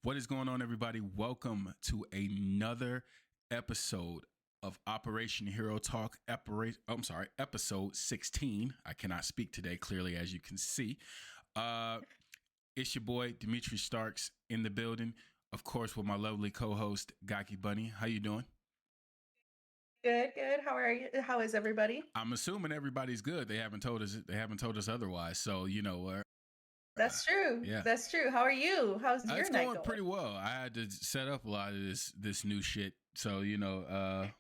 What is going on, everybody? Welcome to another episode of Operation Hero Talk. Episode 16. I cannot speak today, clearly, as you can see. Uh, it's your boy Dimitri Starks in the building, of course, with my lovely co-host Gaki Bunny. How you doing? Good, good. How are you? How is everybody? I'm assuming everybody's good. They haven't told us. They haven't told us otherwise. So That's true. yeah. That's true. How are you? How's It's your night going going? pretty well. I had to set up a lot of this new shit. So,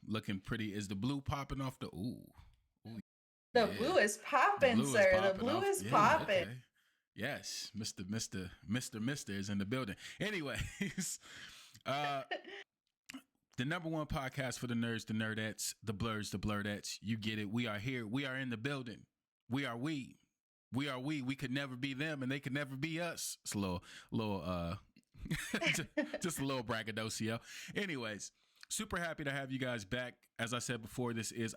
looking pretty. Is the blue popping off the ooh, The yeah. blue is The popping, blue is sir. The popping blue off. is Yeah, popping. okay. Yes, Mr. is in the building. Anyways, uh the number one podcast for the nerds, the nerdettes, the blurs, the blurdettes. You get it. We are here. We are in the building. We are we. We are we. We could never be them, and they could never be us. It's a little just a little braggadocio. Anyways, super happy to have you guys back. As I said before, this is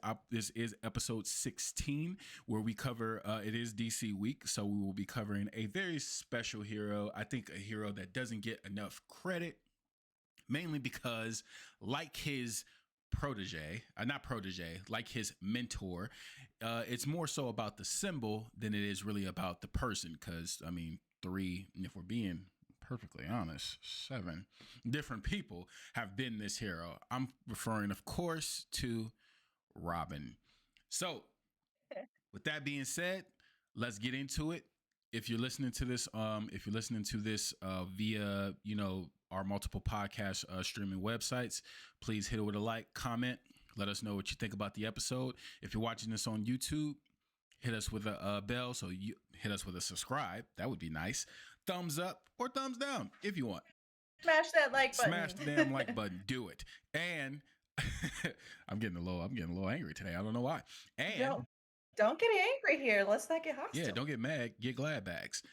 episode 16, where we cover. It is DC week, so we will be covering a very special hero. I think a hero that doesn't get enough credit, mainly because, like his not protege, like his mentor, it's more so about the symbol than it is really about the person. Because I mean, three, if we're being perfectly honest, seven different people have been this hero. I'm referring, of course, to Robin. So, with that being said, let's get into it. If you're listening to this, via our multiple podcast streaming websites, please hit it with a like, comment, let us know what you think about the episode. If you're watching this on YouTube, hit us with a bell. So you hit us with a subscribe. That would be nice. Thumbs up or thumbs down if you want. Smash that like button. Smash the damn like button. Do it. And I'm getting a little angry today. I don't know why. And don't get angry here. Let's not get hostile. yeah, don't get mad. Get glad bags.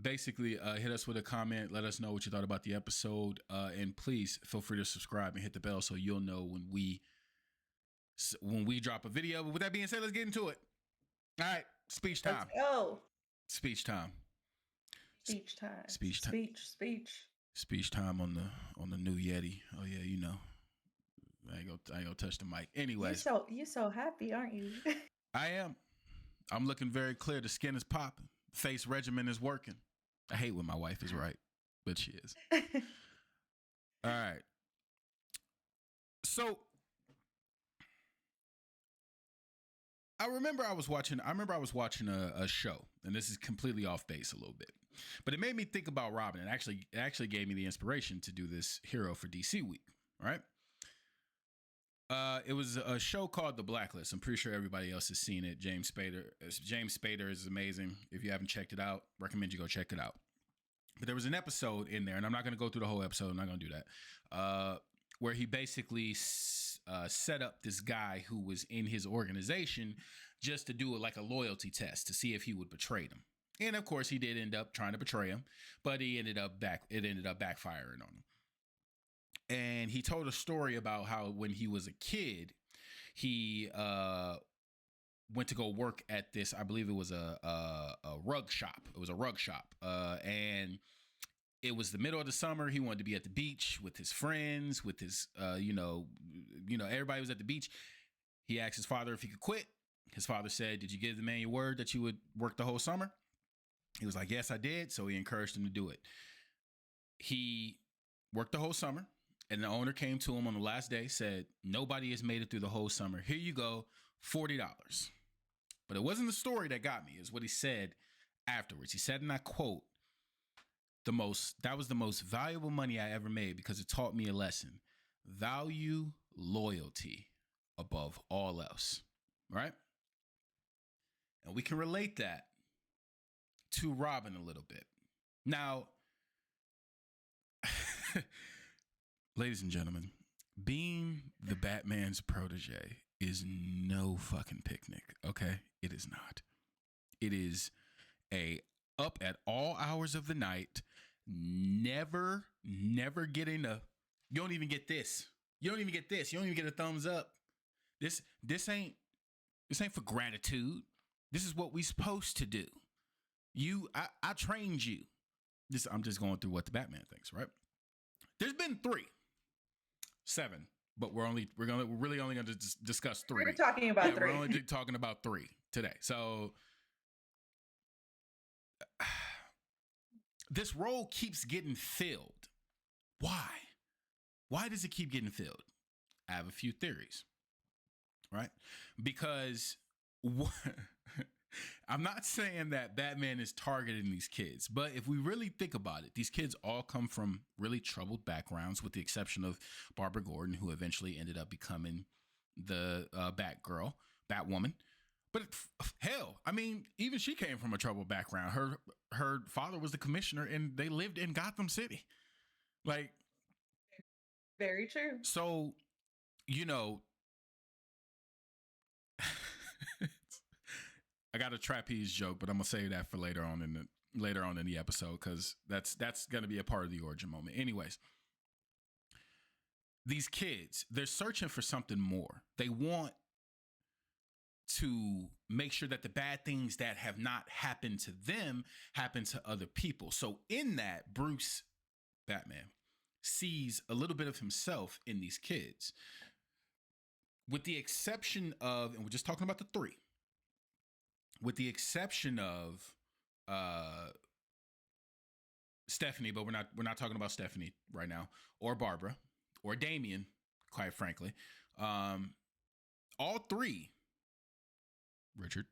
Basically, hit us with a comment. Let us know what you thought about the episode, and please feel free to subscribe and hit the bell so you'll know when we drop a video. But with that being said, let's get into it. All right, speech time. Let's go. Speech time. Speech time. Speech time. Speech. Speech time on the new Yeti. Oh yeah, I ain't gonna touch the mic. Anyways, you so happy, aren't you? I am. I'm looking very clear. The skin is popping. Face regimen is working. I hate when my wife is right, but she is. All right. So I remember I was watching a show, and this is completely off base a little bit, but it made me think about Robin. And it actually gave me the inspiration to do this hero for DC week. Right. It was a show called The Blacklist. I'm pretty sure everybody else has seen it. James Spader is amazing. If you haven't checked it out, recommend you go check it out. But there was an episode in there, and I'm not going to go through the whole episode. I'm not going to do that. Where he basically set up this guy who was in his organization just to do like a loyalty test to see if he would betray them. And of course, he did end up trying to betray him, but it ended up backfiring on him. And he told a story about how when he was a kid, he went to go work at this. I believe it was a rug shop. It was a rug shop, and it was the middle of the summer. He wanted to be at the beach with his friends, with his everybody was at the beach. He asked his father if he could quit. His father said, "Did you give the man your word that you would work the whole summer?" He was like, "Yes, I did." So he encouraged him to do it. He worked the whole summer. And the owner came to him on the last day, said, "Nobody has made it through the whole summer. Here you go, $40. But it wasn't the story that got me. It's what he said afterwards. He said, and I quote, that was the most valuable money I ever made because it taught me a lesson. Value loyalty above all else." Right? And we can relate that to Robin a little bit. Now, ladies and gentlemen, being the Batman's protege is no fucking picnic, okay? It is not. It is a up at all hours of the night, never getting a, you don't even get this. You don't even get this. You don't even get a thumbs up. This ain't for gratitude. This is what we supposed to do. I trained you. I'm just going through what the Batman thinks, right? There's been 7, but we're really only gonna discuss 3. We're talking about 3. We're only talking about 3 today. So this role keeps getting filled. Why? Why does it keep getting filled? I have a few theories, right? Because I'm not saying that Batman is targeting these kids, but if we really think about it, these kids all come from really troubled backgrounds, with the exception of Barbara Gordon, who eventually ended up becoming the Batwoman. But hell, I mean, even she came from a troubled background. Her father was the commissioner, and they lived in Gotham City. Like, very true. So, I got a trapeze joke, but I'm gonna save that for later on in the episode, because that's gonna be a part of the origin moment. Anyways, these kids, they're searching for something more. They want to make sure that the bad things that have not happened to them happen to other people. So in that, Bruce Batman sees a little bit of himself in these kids, with the exception of, and we're just talking about the 3, with the exception of Stephanie, but we're not talking about Stephanie right now, or Barbara, or Damian, quite frankly. All 3, Richard,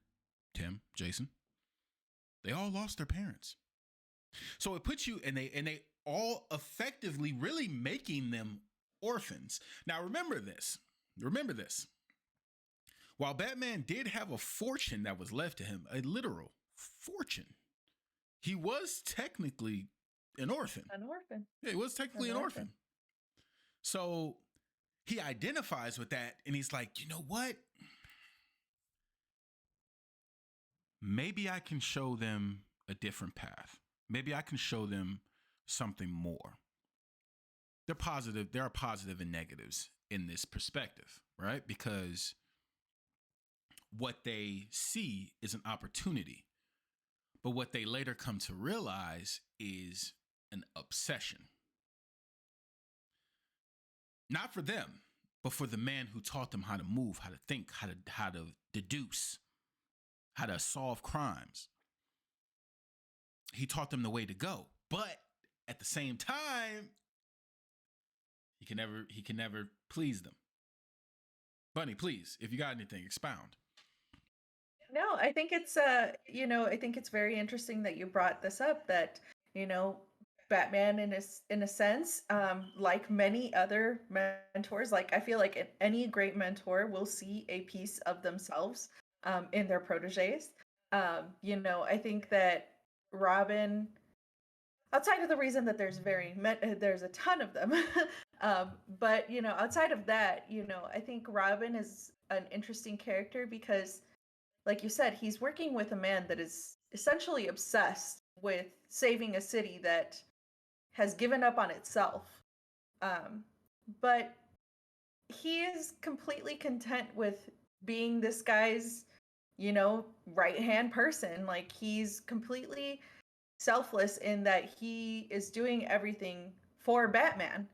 Tim, Jason, they all lost their parents. So it puts you, and they all effectively really making them orphans. Now remember this. While Batman did have a fortune that was left to him, a literal fortune, he was technically an orphan. Yeah, he was technically an orphan. So he identifies with that, and he's like, you know what? Maybe I can show them a different path. Maybe I can show them something more. There are positive and negatives in this perspective, right? Because what they see is an opportunity, but what they later come to realize is an obsession. Not for them, but for the man who taught them how to move, how to think, how to deduce, how to solve crimes. He taught them the way to go, but at the same time, he can never please them. Bunny, please, if you got anything, expound. No, I think it's I think it's very interesting that you brought this up, that, Batman in a sense, like many other mentors, like I feel like any great mentor will see a piece of themselves in their proteges. I think that Robin, outside of the reason that there's a ton of them, but outside of that, I think Robin is an interesting character because, like you said, he's working with a man that is essentially obsessed with saving a city that has given up on itself. But he is completely content with being this guy's, right-hand person. Like, he's completely selfless in that he is doing everything for Batman.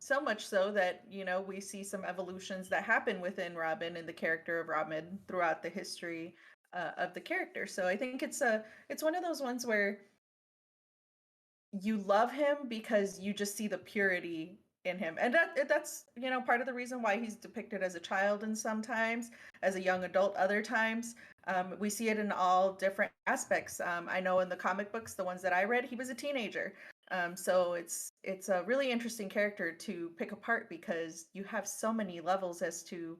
So much so that, we see some evolutions that happen within Robin and the character of Robin throughout the history of the character. So I think it's one of those ones where you love him because you just see the purity in him, and that's part of the reason why he's depicted as a child, and sometimes as a young adult other times. We see it in all different aspects. I know in the comic books, the ones that I read, he was a teenager. So it's a really interesting character to pick apart because you have so many levels as to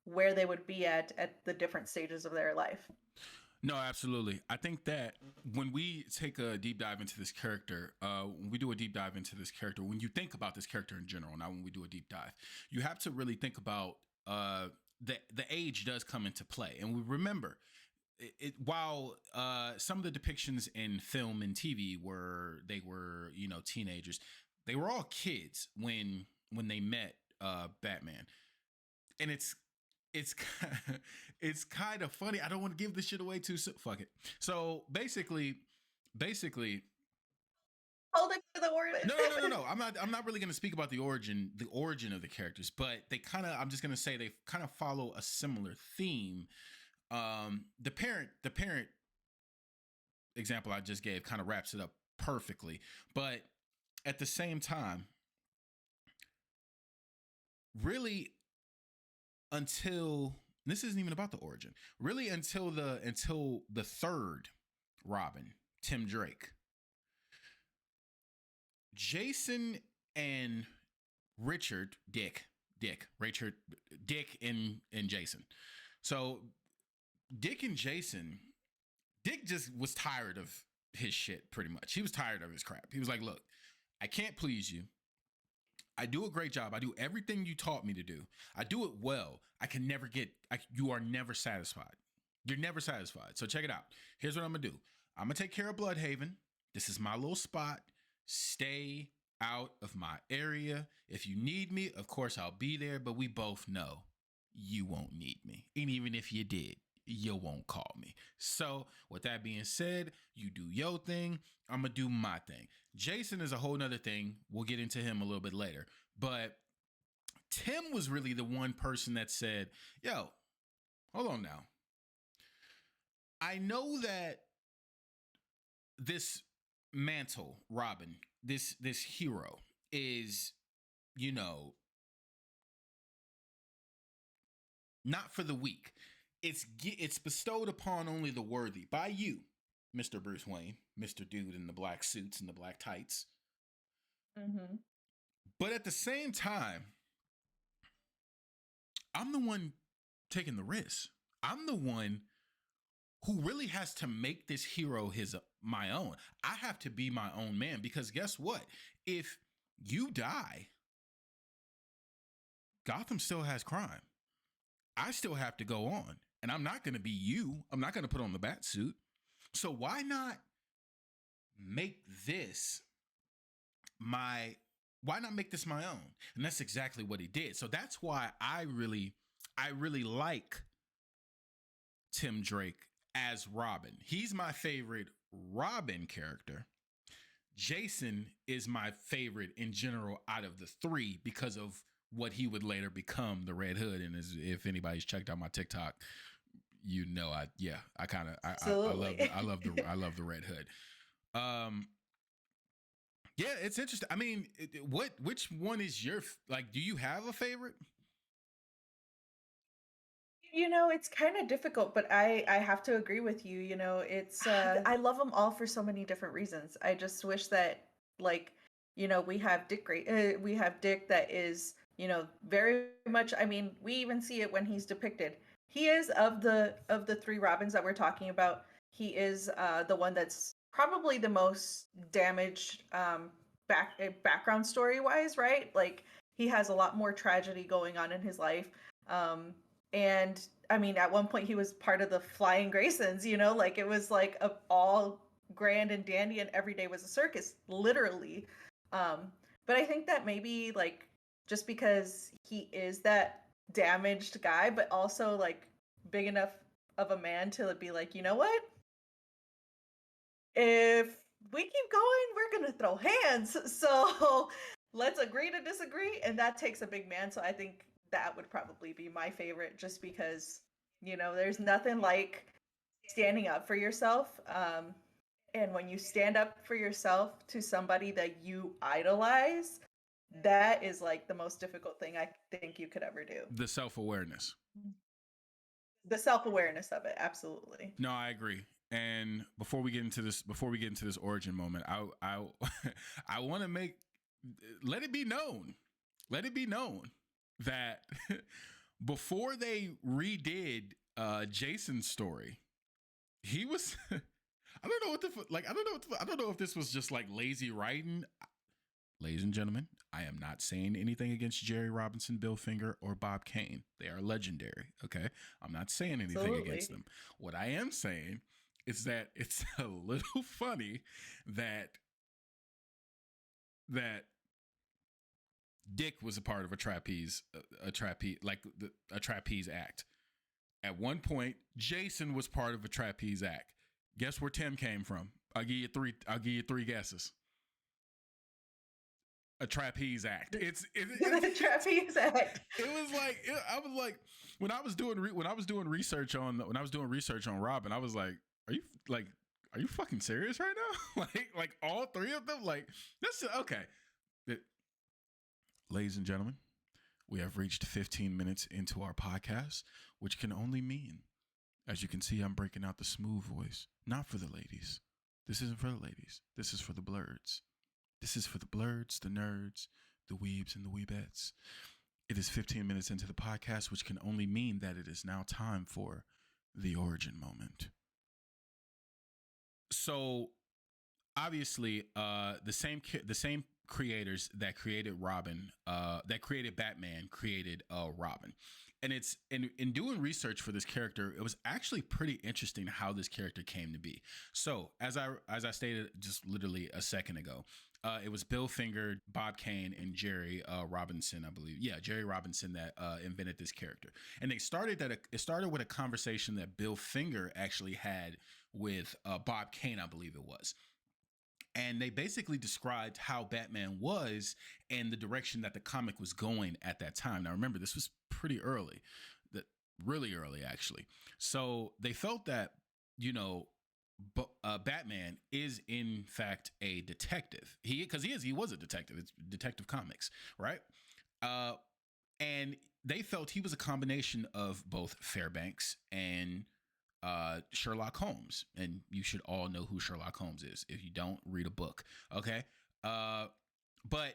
where they would be at the different stages of their life. No, absolutely. I think that when we take a deep dive into this character, when we do a deep dive into this character, when you think about this character in general, not when we do a deep dive, you have to really think about the age does come into play. And we remember, while some of the depictions in film and TV were teenagers, they were all kids when they met Batman. And it's kind of funny. I don't want to give this shit away too soon. Fuck it. So basically, called it for the origin. No. I'm not really going to speak about the origin of the characters, but they kind of, I'm just going to say they kind of follow a similar theme. The parent example I just gave kind of wraps it up perfectly, but at the same time, really, until this isn't even about the origin, really, until the third Robin, Tim Drake, Jason and Richard, Dick, and Jason. So Dick and Jason, Dick just was tired of his shit, pretty much. He was tired of his crap. He was like, look, I can't please you. I do a great job. I do everything you taught me to do. I do it well. You are never satisfied. You're never satisfied. So check it out. Here's what I'm going to do. I'm going to take care of Bloodhaven. This is my little spot. Stay out of my area. If you need me, of course I'll be there, but we both know you won't need me. And even if you did, you won't call me. So with that being said, you do your thing. I'm going to do my thing. Jason is a whole nother thing. We'll get into him a little bit later. But Tim was really the one person that said, yo, hold on now. I know that this mantle, Robin, this hero is, not for the weak. It's bestowed upon only the worthy by you, Mr. Bruce Wayne, Mr. Dude in the black suits and the black tights. Mm-hmm. But at the same time, I'm the one taking the risk. I'm the one who really has to make this hero my own. I have to be my own man, because guess what? If you die, Gotham still has crime. I still have to go on, and I'm not going to be you. I'm not going to put on the bat suit. So why not make this my own? And that's exactly what he did. So that's why I really like Tim Drake as Robin. He's my favorite Robin character. Jason is my favorite in general out of the three because of what he would later become, the Red Hood. And if anybody's checked out my TikTok, I love the Red Hood. Yeah, it's interesting. I mean, which one is your, do you have a favorite? It's kind of difficult, but I have to agree with you. It's I love them all for so many different reasons. I just wish that, we have Dick that is, very much, I mean, we even see it when he's depicted. He is of the three Robins that we're talking about. He is the one that's probably the most damaged background story wise, right? Like, he has a lot more tragedy going on in his life. And I mean, at one point he was part of the Flying Graysons, it was like all grand and dandy and every day was a circus, literally. But I think that maybe just because he is that damaged guy, but also big enough of a man to be like, you know what? If we keep going, we're going to throw hands. So let's agree to disagree. And that takes a big man. So I think that would probably be my favorite, just because, there's nothing like standing up for yourself. And when you stand up for yourself to somebody that you idolize, that is the most difficult thing I think you could ever do. The self-awareness. The self-awareness of it. Absolutely. No, I agree. And before we get into this origin moment, I want to let it be known that before they redid Jason's story, he was I don't know if this was just lazy writing. Ladies and gentlemen, I am not saying anything against Jerry Robinson, Bill Finger, or Bob Kane. They are legendary, okay? I'm not saying anything against them. What I am saying is that it's a little funny that Dick was a part of a trapeze act. At one point, Jason was part of a trapeze act. Guess where Tim came from? I'll give you three guesses. a trapeze act. The trapeze act. It was like I was like when I was doing research on Robin, I was like, are you fucking serious right now? like all three of them, like this is okay. Ladies and gentlemen, we have reached 15 minutes into our podcast, which can only mean, as you can see, I'm breaking out the smooth voice. Not for the ladies. This isn't for the ladies. This is for the blurs. This is for the blurs, the nerds, the weebs, and the weebettes. It is 15 minutes into the podcast, which can only mean that it is now time for the origin moment. So, obviously, the same creators that created Robin, that created Batman, created Robin. And it's in doing research for this character, it was actually pretty interesting how this character came to be. So as I stated just literally a second ago, it was Bill Finger, Bob Kane, and Jerry Robinson, I believe. Yeah, Jerry Robinson that invented this character. And it started with a conversation that Bill Finger actually had with Bob Kane, I believe it was. And they basically described how Batman was and the direction that the comic was going at that time. Now, remember, this was pretty early, really early, actually. So they felt that, Batman is in fact a detective. He was a detective. It's Detective Comics, right? And they felt he was a combination of both Fairbanks and Sherlock Holmes, and you should all know who Sherlock Holmes is. If you don't, read a book, okay? But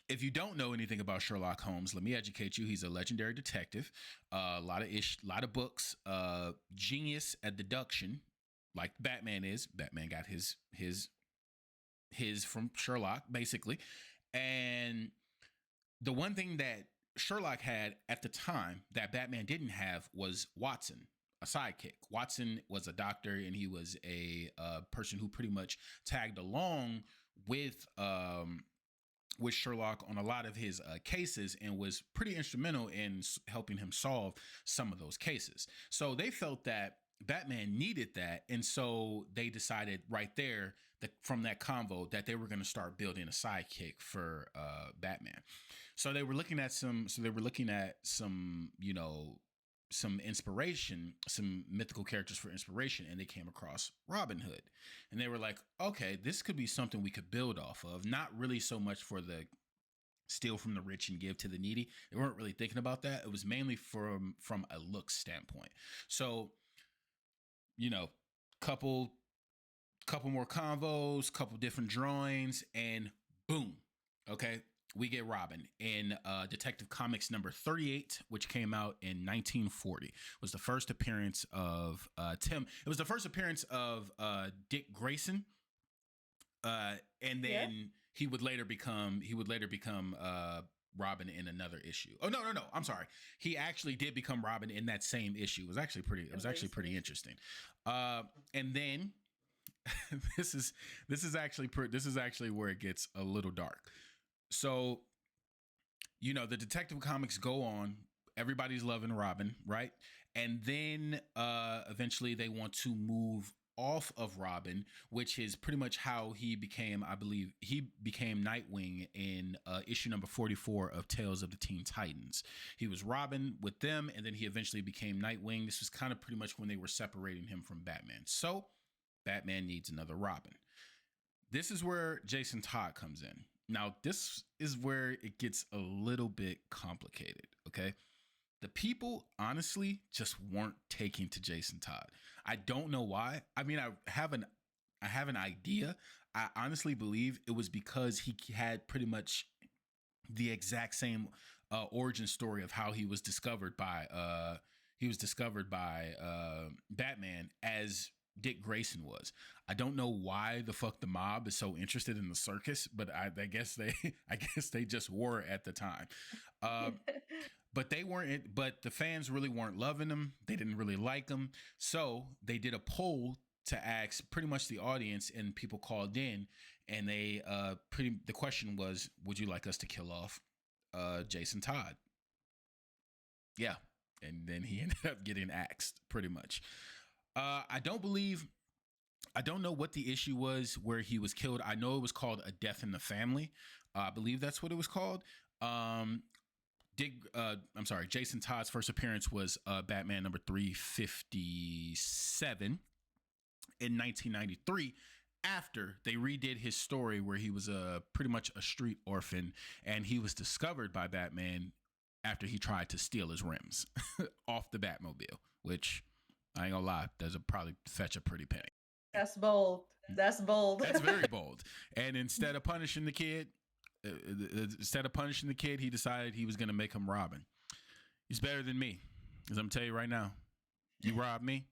if you don't know anything about Sherlock Holmes, let me educate you. He's a legendary detective. A lot of books. Genius at deduction, like Batman is. Batman got his from Sherlock, basically. And the one thing that Sherlock had at the time that Batman didn't have was Watson, a sidekick. Watson was a doctor, and he was a person who pretty much tagged along with Sherlock on a lot of his cases and was pretty instrumental in helping him solve some of those cases. So they felt that Batman needed that, and so they decided right there that from that convo that they were going to start building a sidekick for Batman. So they were looking at some some inspiration, some mythical characters for inspiration, and they came across Robin Hood. And they were like, okay, this could be something we could build off of. Not really so much for the steal from the rich and give to the needy. They weren't really thinking about that. It was mainly from a look standpoint. So, couple more convos, couple different drawings, and boom. Okay. We get Robin in Detective Comics number 38, which came out in 1940. Was the first appearance of Tim. It was the first appearance of Dick Grayson, and then he would later become Robin in another issue. Oh no! I'm sorry. He actually did become Robin in that same issue. It was actually pretty interesting. And then this is actually where it gets a little dark. So, the Detective Comics go on. Everybody's loving Robin, right? And then eventually they want to move off of Robin, which is pretty much how he became, I believe, Nightwing in issue number 44 of Tales of the Teen Titans. He was Robin with them, and then he eventually became Nightwing. This was kind of pretty much when they were separating him from Batman. So, Batman needs another Robin. This is where Jason Todd comes in. Now, this is where it gets a little bit complicated, okay? The people, honestly, just weren't taking to Jason Todd. I don't know why. I mean, I have an idea. I honestly believe it was because he had pretty much the exact same origin story of how he was discovered by Batman as Dick Grayson was. I don't know why the fuck the mob is so interested in the circus, but I guess they just were at the time. But they weren't. But the fans really weren't loving him. They didn't really like him. So they did a poll to ask pretty much the audience, and people called in, and they the question was, "Would you like us to kill off Jason Todd?" Yeah, and then he ended up getting axed pretty much. I don't know what the issue was where he was killed. I know it was called A Death in the Family. I believe that's what it was called. I'm sorry. Jason Todd's first appearance was Batman number 357 in 1993. After they redid his story, where he was pretty much a street orphan, and he was discovered by Batman after he tried to steal his rims off the Batmobile, which I ain't gonna lie, does probably fetch a pretty penny. That's bold. That's bold. That's very bold. And instead of punishing the kid, he decided he was going to make him Robin. He's better than me. Because I'm going to tell you right now, you rob me,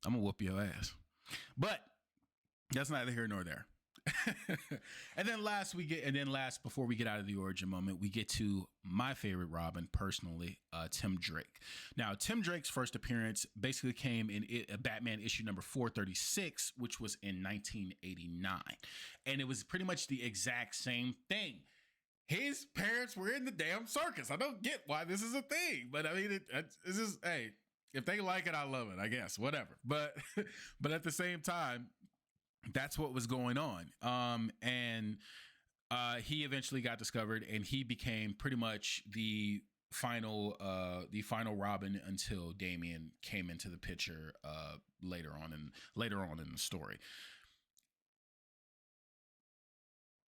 I'm going to whoop your ass. But that's neither here nor there. and then last, before we get out of the origin moment, we get to my favorite Robin personally, Tim Drake. Now, Tim Drake's first appearance basically came in Batman issue number 436, which was in 1989. And it was pretty much the exact same thing. His parents were in the damn circus. I don't get why this is a thing, but I mean, it's just, hey, if they like it, I love it, I guess, whatever. But at the same time, that's what was going on. And he eventually got discovered, and he became pretty much the final Robin until Damian came into the picture later on in the story.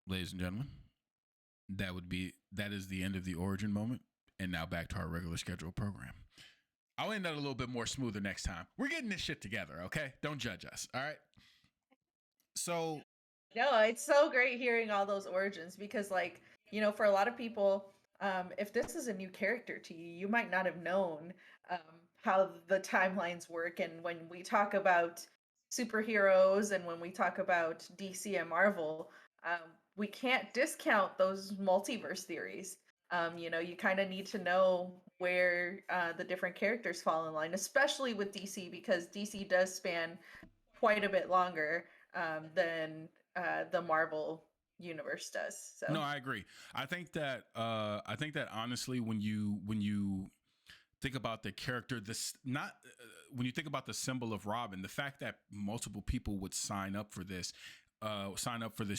Ladies and gentlemen, that is the end of the origin moment, and now back to our regular scheduled program. I'll end that a little bit more smoother next time. We're getting this shit together, okay? Don't judge us, all right? So no, it's so great hearing all those origins because, like, you know, for a lot of people, if this is a new character to you, you might not have known how the timelines work. And when we talk about superheroes and when we talk about DC and Marvel, we can't discount those multiverse theories. You know, you kind of need to know where the different characters fall in line, especially with DC, because DC does span quite a bit longer than the Marvel universe does. So no, I agree. I think that honestly, when you think about the character, when you think about the symbol of Robin, the fact that multiple people would sign up for this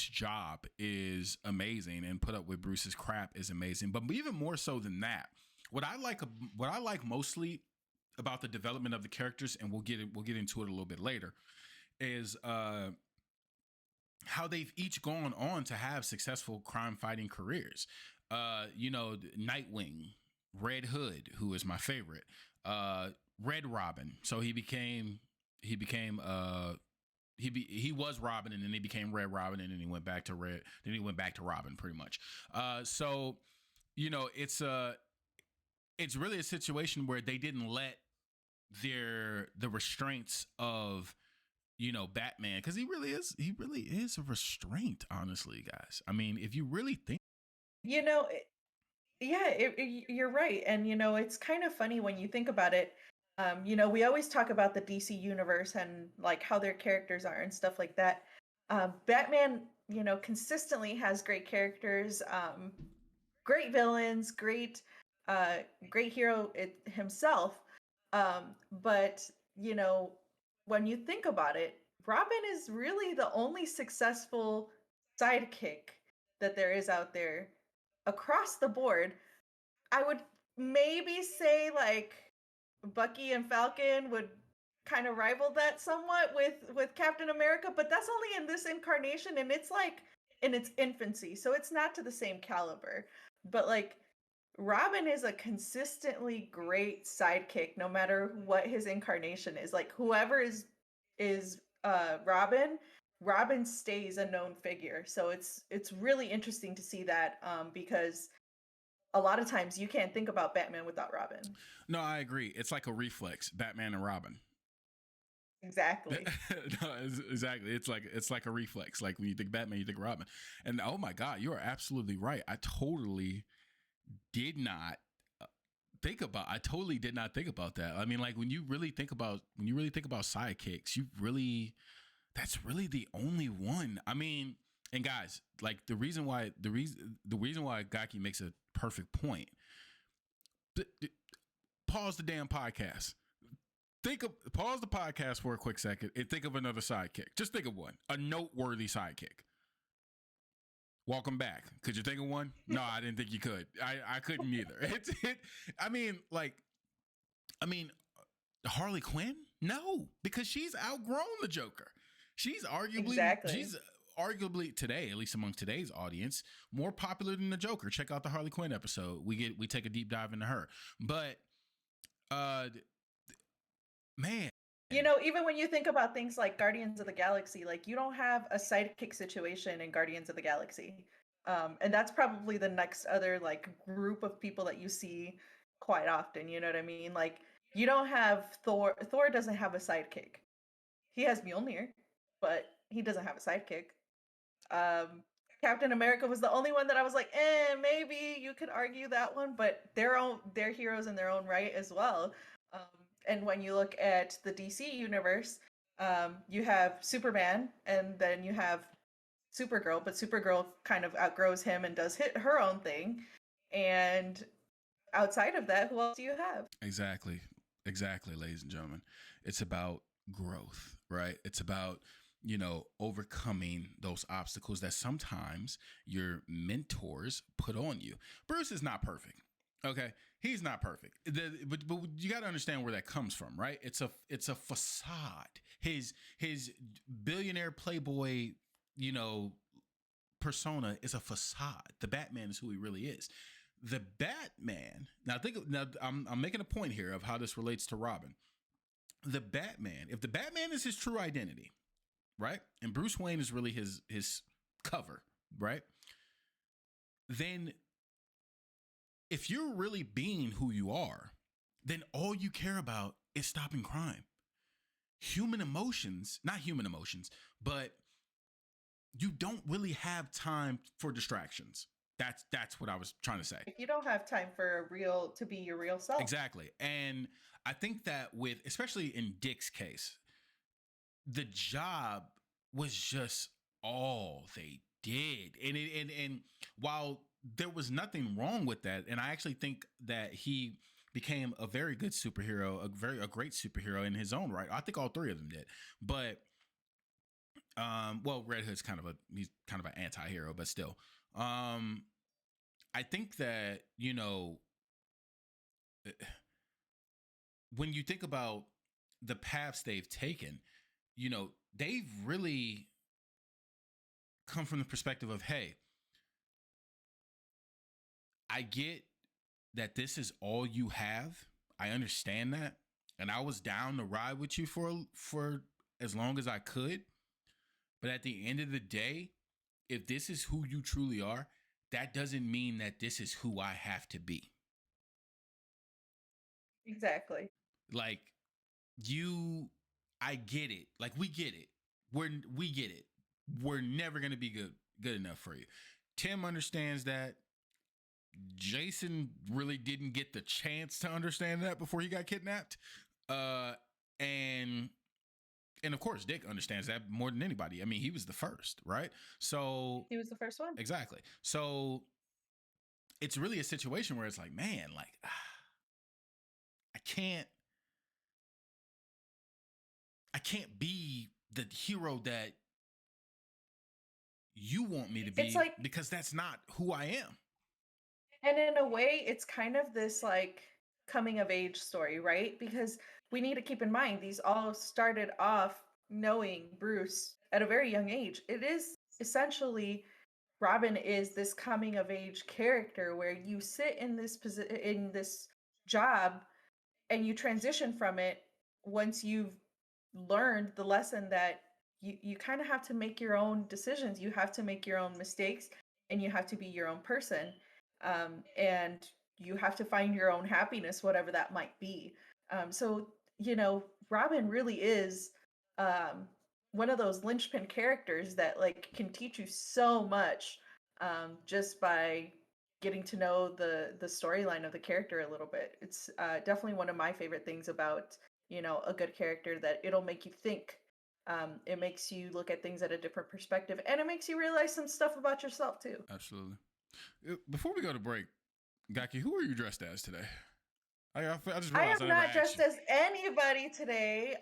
job is amazing, and put up with Bruce's crap is amazing. But even more so than that, what I like mostly about the development of the characters, and we'll get into it a little bit later, is how they've each gone on to have successful crime fighting careers. You know, Nightwing, Red Hood, who is my favorite, Red Robin. So he was Robin, and then he became Red Robin, and then he went back to Red. Then he went back to Robin, pretty much. So, you know, it's really a situation where they didn't let the restraints of, you know, Batman, because he really is a restraint, honestly, guys. I mean, if you really think, you know, you're right. And you know, it's kind of funny when you think about it. You know, we always talk about the DC universe and like how their characters are and stuff like that. Batman, you know, consistently has great characters, great villains, great hero himself. But you know, when you think about it, Robin is really the only successful sidekick that there is out there across the board. I would maybe say like Bucky and Falcon would kind of rival that somewhat with Captain America, but that's only in this incarnation, and it's like in its infancy, so it's not to the same caliber. But like Robin is a consistently great sidekick no matter what his incarnation is. Like whoever is Robin stays a known figure. So it's really interesting to see that because a lot of times you can't think about Batman without Robin. No, I agree. It's like a reflex, Batman and Robin. Exactly. No, exactly. It's like a reflex. Like when you think Batman, you think Robin. And oh my God, you are absolutely right. I totally did not think about that. I mean, like when you really think about sidekicks, that's really the only one. I mean, and guys, like the reason why Gaki makes a perfect point. Pause the damn podcast. Pause the podcast for a quick second and think of another sidekick. Just think of one, a noteworthy sidekick. Walk them back. Could you think of one? No, I didn't think you could. I couldn't either. I mean, like, I mean, Harley Quinn? No, because she's outgrown the Joker. She's Exactly. arguably today, at least among today's audience, more popular than the Joker. Check out the Harley Quinn episode. We take a deep dive into her. But man, You know, even when you think about things like Guardians of the Galaxy, like you don't have a sidekick situation in Guardians of the Galaxy. And that's probably the next other like group of people that you see quite often, you know what I mean? Like you don't have Thor. Thor doesn't have a sidekick. He has Mjolnir, but he doesn't have a sidekick. Captain America was the only one that I was like, maybe you could argue that one, but they're heroes in their own right as well. Um, and when you look at the DC universe, you have Superman, and then you have Supergirl, but Supergirl kind of outgrows him and does her own thing. And outside of that, who else do you have? exactly, ladies and gentlemen, it's about growth, right? It's about overcoming those obstacles that sometimes your mentors put on you. Bruce is not perfect. Okay, he's not perfect. But you got to understand where that comes from, right? It's a facade. His billionaire playboy, persona is a facade. The Batman is who he really is. The Batman. Now I'm making a point here of how this relates to Robin. The Batman. If the Batman is his true identity, right? And Bruce Wayne is really his cover, right? Then if you're really being who you are, then all you care about is stopping crime. Not human emotions, but you don't really have time for distractions. That's what I was trying to say. You don't have time to be your real self. Exactly. And I think that especially in Dick's case, the job was just all they did. And while there was nothing wrong with that, and I actually think that he became a very good superhero, a great superhero in his own right. I think all three of them did. But well, Red Hood's he's kind of an anti-hero, but still. I think that, when you think about the paths they've taken, they've really come from the perspective of, hey, I get that this is all you have. I understand that. And I was down to ride with you for as long as I could. But at the end of the day, if this is who you truly are, that doesn't mean that this is who I have to be. Exactly. Like, I get it. Like, we get it. We get it. We're never going to be good enough for you. Tim understands that. Jason really didn't get the chance to understand that before he got kidnapped. And of course, Dick understands that more than anybody. I mean, he was the first, right? So he was the first one. Exactly. So it's really a situation where it's like, man, like, I can't be the hero that you want me to be, because that's not who I am. And in a way, it's kind of this like coming of age story, right? Because we need to keep in mind these all started off knowing Bruce at a very young age. It is essentially Robin is this coming of age character where you sit in this job and you transition from it once you've learned the lesson that you kind of have to make your own decisions. You have to make your own mistakes, and you have to be your own person. And you have to find your own happiness, whatever that might be. So, Robin really is one of those linchpin characters that like can teach you so much just by getting to know the storyline of the character a little bit. It's definitely one of my favorite things about a good character, that it'll make you think. It makes you look at things at a different perspective, and it makes you realize some stuff about yourself too. Absolutely. Before we go to break, Gaki, who are you dressed as today? I am not dressed as anybody today,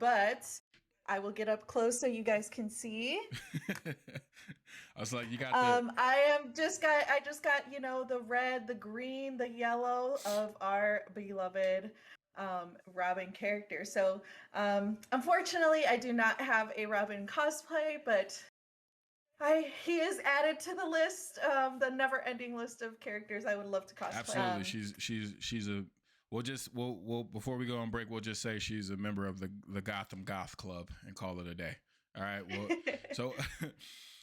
but I will get up close so you guys can see. I was like, you got the. I just got, you know, the red, the green, the yellow of our beloved Robin character. So unfortunately I do not have a Robin cosplay, but he is added to the list, the never-ending list of characters I would love to cosplay. Absolutely, she's a. We'll before we go on break, we'll just say she's a member of the Gotham Goth Club and call it a day. All right. Well,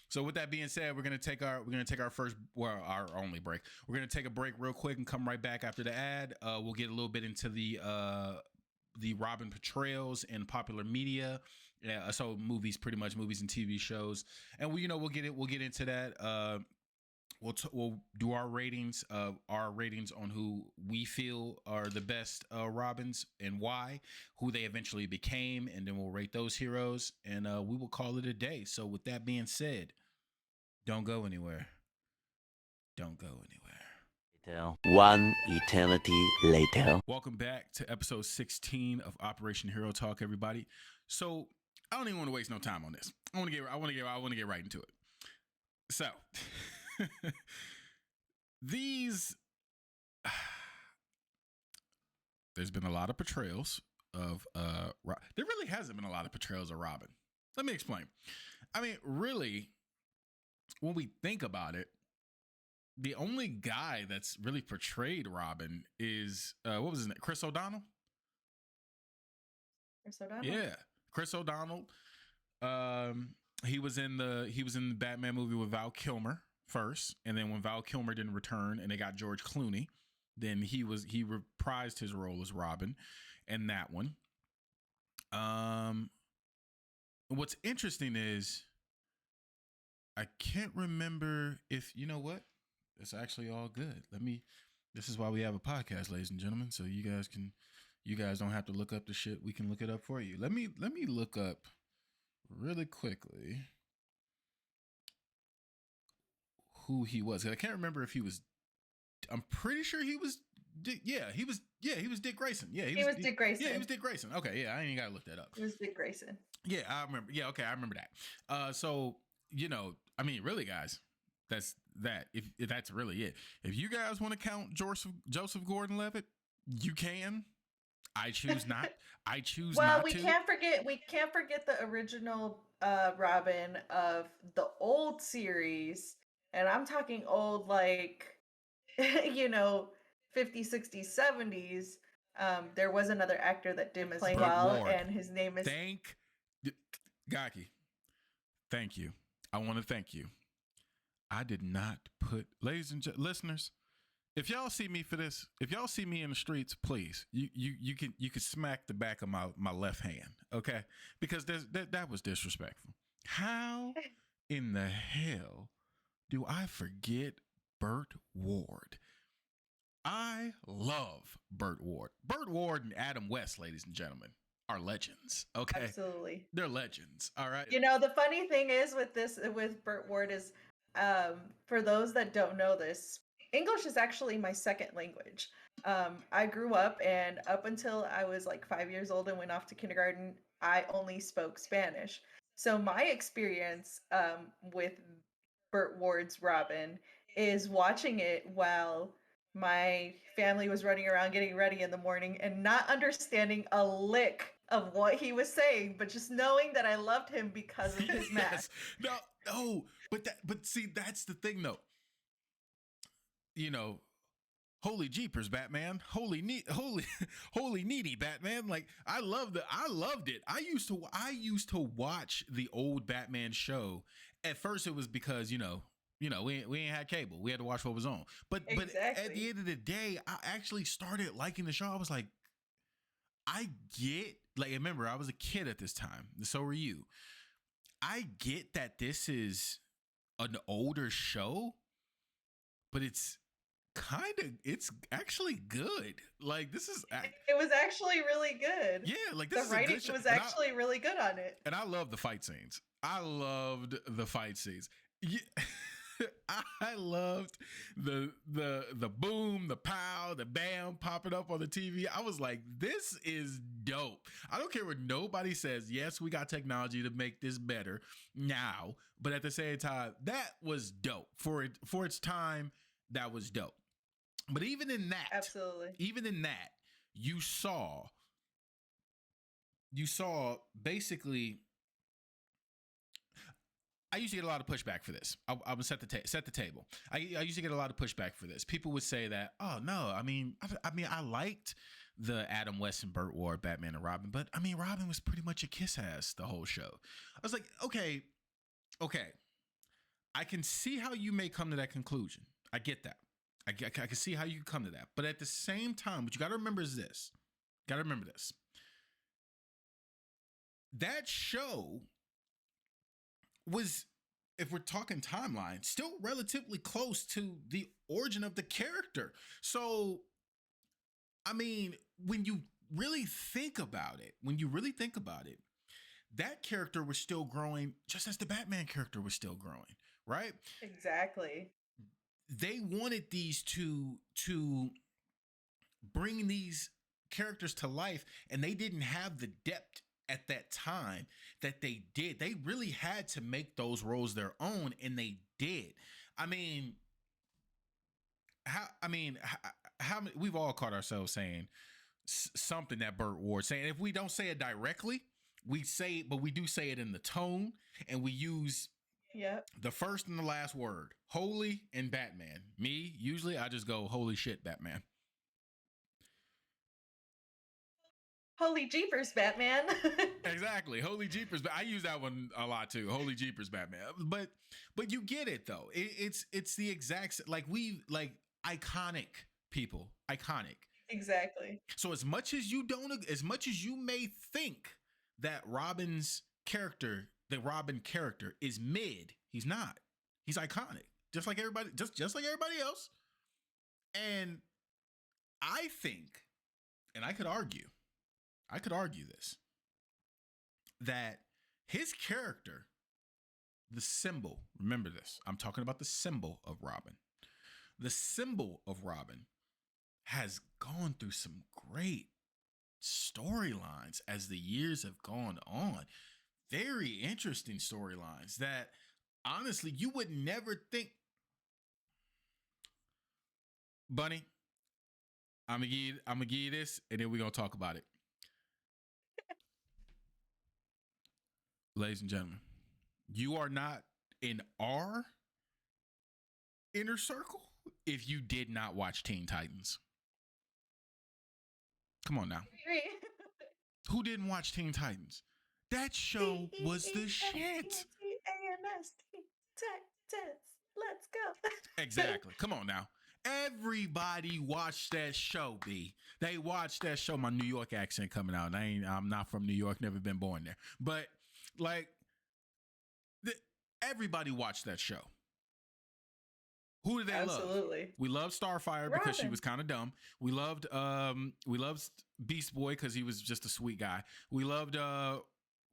so with that being said, we're gonna take our first, well, our only break. We're gonna take a break real quick and come right back after the ad. We'll get a little bit into the Robin portrayals in popular media. Yeah, so movies, pretty much movies and TV shows, and we'll get into that. We'll do our ratings on who we feel are the best Robins and why, who they eventually became, and then we'll rate those heroes, and we will call it a day. So with that being said, don't go anywhere. Don't go anywhere. One eternity later. Welcome back to episode 16 of Operation Hero Talk, everybody. So I don't even want to waste no time on this. I want to get right into it. So there's been a lot of portrayals of there really hasn't been a lot of portrayals of Robin. Let me explain. I mean, really, when we think about it, the only guy that's really portrayed Robin is what was his name? Chris O'Donnell. Yeah, Chris O'Donnell. He was in the Batman movie with Val Kilmer first, and then when Val Kilmer didn't return and they got George Clooney, then he reprised his role as Robin in that one. What's interesting is I can't remember if, you know what? It's actually all good. This is why we have a podcast, ladies and gentlemen, so you guys don't have to look up the shit. We can look it up for you. Let me look up really quickly who he was. I can't remember if he was. I'm pretty sure he was. He was Dick Grayson. Yeah, he was Dick Grayson. Yeah, he was Dick Grayson. Okay, yeah, I ain't gotta look that up. It was Dick Grayson. Yeah, I remember. Yeah, okay, I remember that. So I mean, really, guys, that's that. If that's really it. If you guys want to count Joseph Gordon-Levitt, you can. I choose not. I choose well, not we to. can't forget the original Robin of the old series, and I'm talking old, like 50s, 60s, 70s. There was another actor that did play well, and his name is Gaki. Thank you. I want to thank you. I did not put, ladies and listeners, if y'all see me for this, if y'all see me in the streets, please, you can smack the back of my left hand, okay? Because that was disrespectful. How in the hell do I forget Burt Ward? I love Burt Ward. Burt Ward and Adam West, ladies and gentlemen, are legends. Okay, absolutely, they're legends. All right. The funny thing is with Burt Ward is, for those that don't know this, English is actually my second language. I grew up, and up until I was like 5 years old and went off to kindergarten, I only spoke Spanish. So my experience with Burt Ward's Robin is watching it while my family was running around getting ready in the morning and not understanding a lick of what he was saying, but just knowing that I loved him because of his mask. No, but see, that's the thing though. Holy jeepers, Batman! Holy needy Batman! Like I loved it. I used to watch the old Batman show. At first, it was because we ain't had cable. We had to watch what was on. But at the end of the day, I actually started liking the show. I was like, I get, like, remember, I was a kid at this time. So were you. I get that this is an older show, but it's actually good. Like, this is it was actually really good. Yeah, like this the writing was actually really good on it. And I love the fight scenes. I loved the fight scenes. Yeah. I loved the boom, the pow, the bam popping up on the TV. I was like, this is dope. I don't care what nobody says. Yes, we got technology to make this better now, but at the same time, that was dope for its time. That was dope. But even in that, Absolutely. you saw basically. I used to get a lot of pushback for this. I would set the table. I used to get a lot of pushback for this. People would say that, oh no, I mean, I liked the Adam West and Burt Ward Batman and Robin, but I mean, Robin was pretty much a kiss ass the whole show. I was like, okay, I can see how you may come to that conclusion. I get that. I can see how you come to that. But at the same time, what you got to remember is this. That show was, if we're talking timeline, still relatively close to the origin of the character. So, I mean, when you really think about it, that character was still growing just as the Batman character was still growing, right? Exactly. They wanted these to bring these characters to life, and they didn't have the depth at that time that they did. They really had to make those roles their own, and they did. I mean, how we've all caught ourselves saying something that Burt Ward saying. If we don't say it directly, we say it, but we do say it in the tone, and we use the first and the last word, holy and Batman. Me, usually I just go, holy shit, Batman. Holy Jeepers, Batman. Exactly. Holy Jeepers. But I use that one a lot too. Holy Jeepers, Batman. But you get it though. It's the exact, like iconic people. Iconic. Exactly. So as much as you may think that Robin's character, the Robin character is mid, he's not. He's iconic. Just like everybody, just like everybody else. And I think, and I could argue this, that his character, the symbol, remember this, I'm talking about the symbol of Robin. The symbol of Robin has gone through some great storylines as the years have gone on. Very interesting storylines that honestly you would never think. Bunny, I'm gonna give you this, and then we're gonna talk about it. Ladies and gentlemen, you are not in our inner circle if you did not watch Teen Titans. Come on now. Who didn't watch Teen Titans? That show was the shit. Let's go. Exactly. Come on now. Everybody watched that show, B. They watched that show. My New York accent coming out. I'm not from New York, never been born there. But like, everybody watched that show. Who did they love? We loved Starfire because she was kind of dumb. We loved Beast Boy because he was just a sweet guy. We loved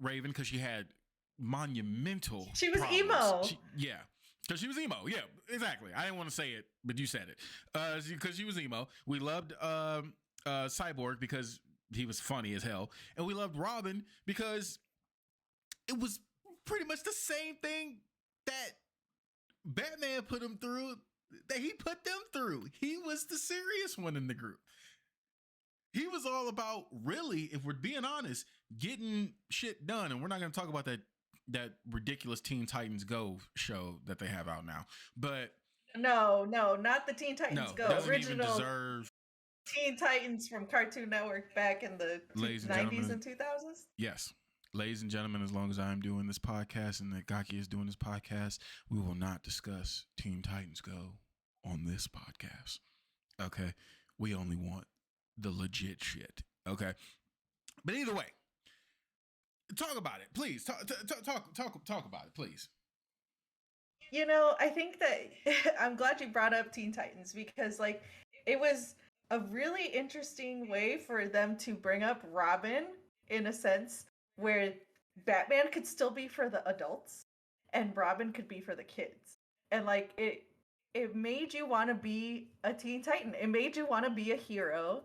Raven because she had monumental. She was problems. emo. Yeah. Because she was emo. Yeah, exactly. I didn't want to say it, but you said it. Because she was emo. We loved Cyborg because he was funny as hell. And we loved Robin because it was pretty much the same thing that Batman put him through, that he put them through. He was the serious one in the group. He was all about, really, if we're being honest, getting shit done. And we're not going to talk about that ridiculous Teen Titans Go show that they have out now. But no, not the Teen Titans Go. Doesn't original even deserve Teen Titans from Cartoon Network back in the 90s and 2000s. Yes. Ladies and gentlemen, as long as I'm doing this podcast and that Gaki is doing this podcast, we will not discuss Teen Titans Go on this podcast. Okay? We only want the legit shit. Okay? But either way, talk about it, please. Talk about it, please. You know, I think that I'm glad you brought up Teen Titans because, like, it was a really interesting way for them to bring up Robin in a sense where Batman could still be for the adults and Robin could be for the kids. and like it made you want to be a Teen Titan. It made you want to be a hero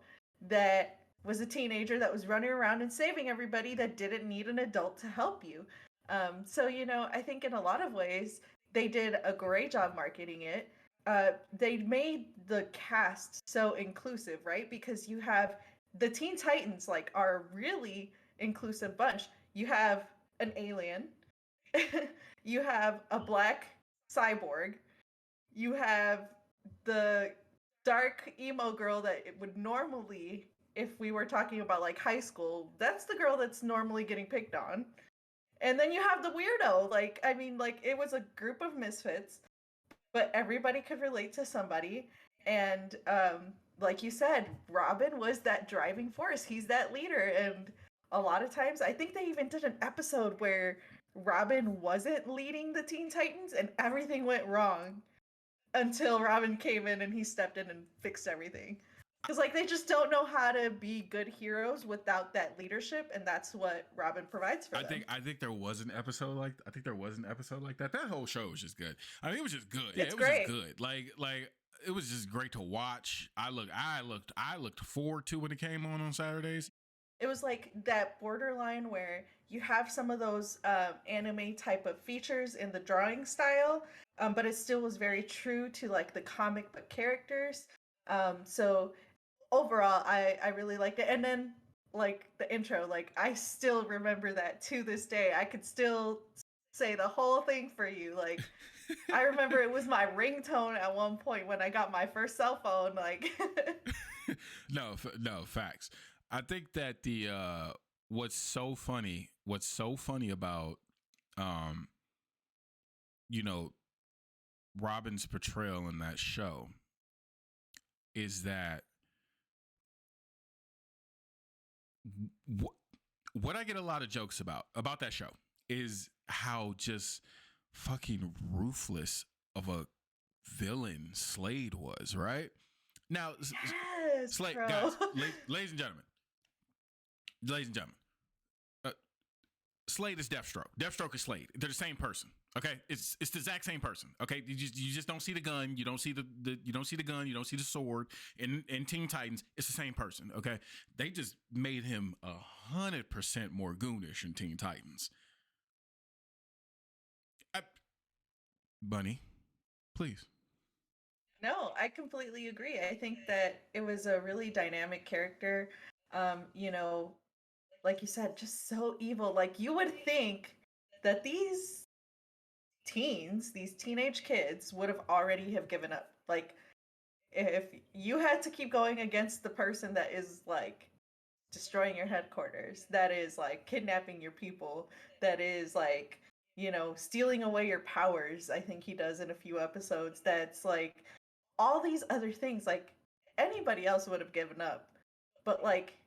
that was a teenager that was running around and saving everybody that didn't need an adult to help you. So I think in a lot of ways they did a great job marketing it. They made the cast so inclusive, right? Because you have the Teen Titans, like, are a really inclusive bunch. You have an alien, you have a black cyborg, you have the dark emo girl that it would normally, if we were talking about like high school, that's the girl that's normally getting picked on. And then you have the weirdo. Like, I mean, like, it was a group of misfits, but everybody could relate to somebody. And like you said, Robin was that driving force. He's that leader. And a lot of times, I think they even did an episode where Robin wasn't leading the Teen Titans and everything went wrong until Robin came in and he stepped in and fixed everything. Because like they just don't know how to be good heroes without that leadership, and that's what Robin provides for them. I think there was an episode like that. That whole show was just good. I mean, it was just good. It's it was great. just good. Like it was just great to watch. I looked forward to when it came on Saturdays. It was like that borderline where you have some of those anime type of features in the drawing style, but it still was very true to like the comic book characters. So overall, I really liked it. And then like the intro, like I still remember that to this day. I could still say the whole thing for you. Like I remember it was my ringtone at one point when I got my first cell phone. Like no, facts. I think that the what's so funny about Robin's portrayal in that show is that what I get a lot of jokes about that show is how just fucking ruthless of a villain Slade was, right? Now, yes, Slade, bro. guys, ladies and gentlemen, Slade is Deathstroke. Deathstroke is Slade. They're the same person. Okay, it's the exact same person. Okay, you just don't see the gun. You don't see the you don't see the gun. You don't see the sword. In Teen Titans, it's the same person. Okay, they just made him 100% more goonish in Teen Titans. Bunny, please. No, I completely agree. I think that it was a really dynamic character. Like you said, just so evil. Like you would think that these teenage kids would have already have given up. Like if you had to keep going against the person that is like destroying your headquarters, that is like kidnapping your people, that is like, stealing away your powers. I think he does in a few episodes. That's like all these other things, like anybody else would have given up. But like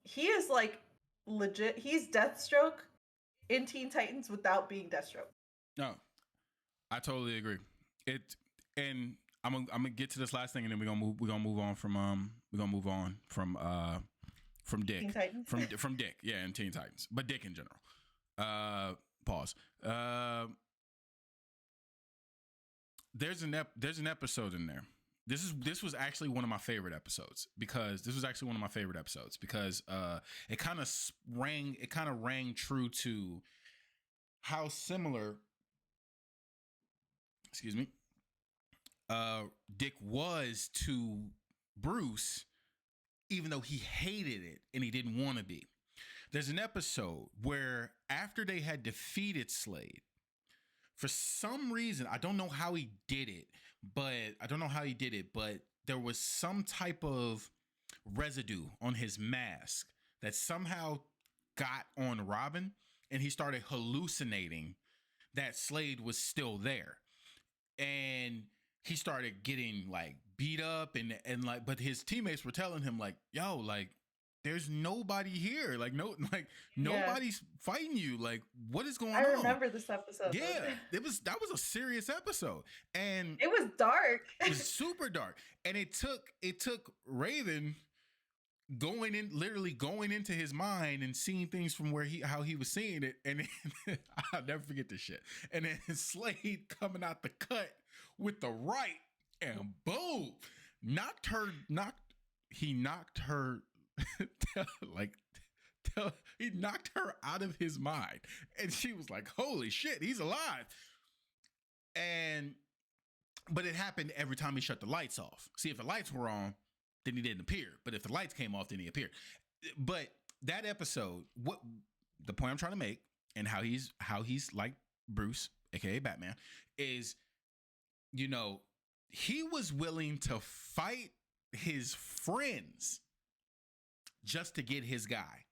he is like legit, he's Deathstroke in Teen Titans without being Deathstroke. No, I totally agree. And I'm gonna get to this last thing, and then we're gonna move on from Dick. Teen Titans? from Dick, yeah, and Teen Titans, but Dick in general. Pause. There's an episode in there. This was actually one of my favorite episodes because it kind of rang true to how similar, excuse me, Dick was to Bruce, even though he hated it and he didn't want to be. There's an episode where after they had defeated Slade, for some reason, I don't know how he did it, but there was some type of residue on his mask that somehow got on Robin, and he started hallucinating that Slade was still there. And he started getting like beat up and like, but his teammates were telling him like, yo, like, there's nobody here. Like, nobody's fighting you. Like, what is going on? I remember this episode. Yeah, that was a serious episode. And it was dark. It was super dark. And it took Raven literally going into his mind and seeing things from how he was seeing it. And I'll never forget this shit. And then Slade coming out the cut with the right, and boom, he knocked her like he knocked her out of his mind, and she was like, holy shit, he's alive. But it happened every time he shut the lights off. See, if the lights were on, then he didn't appear, but if the lights came off, then he appeared. But that episode, what the point I'm trying to make, and how he's like Bruce, aka Batman, is, you know, he was willing to fight his friends just to get his guy,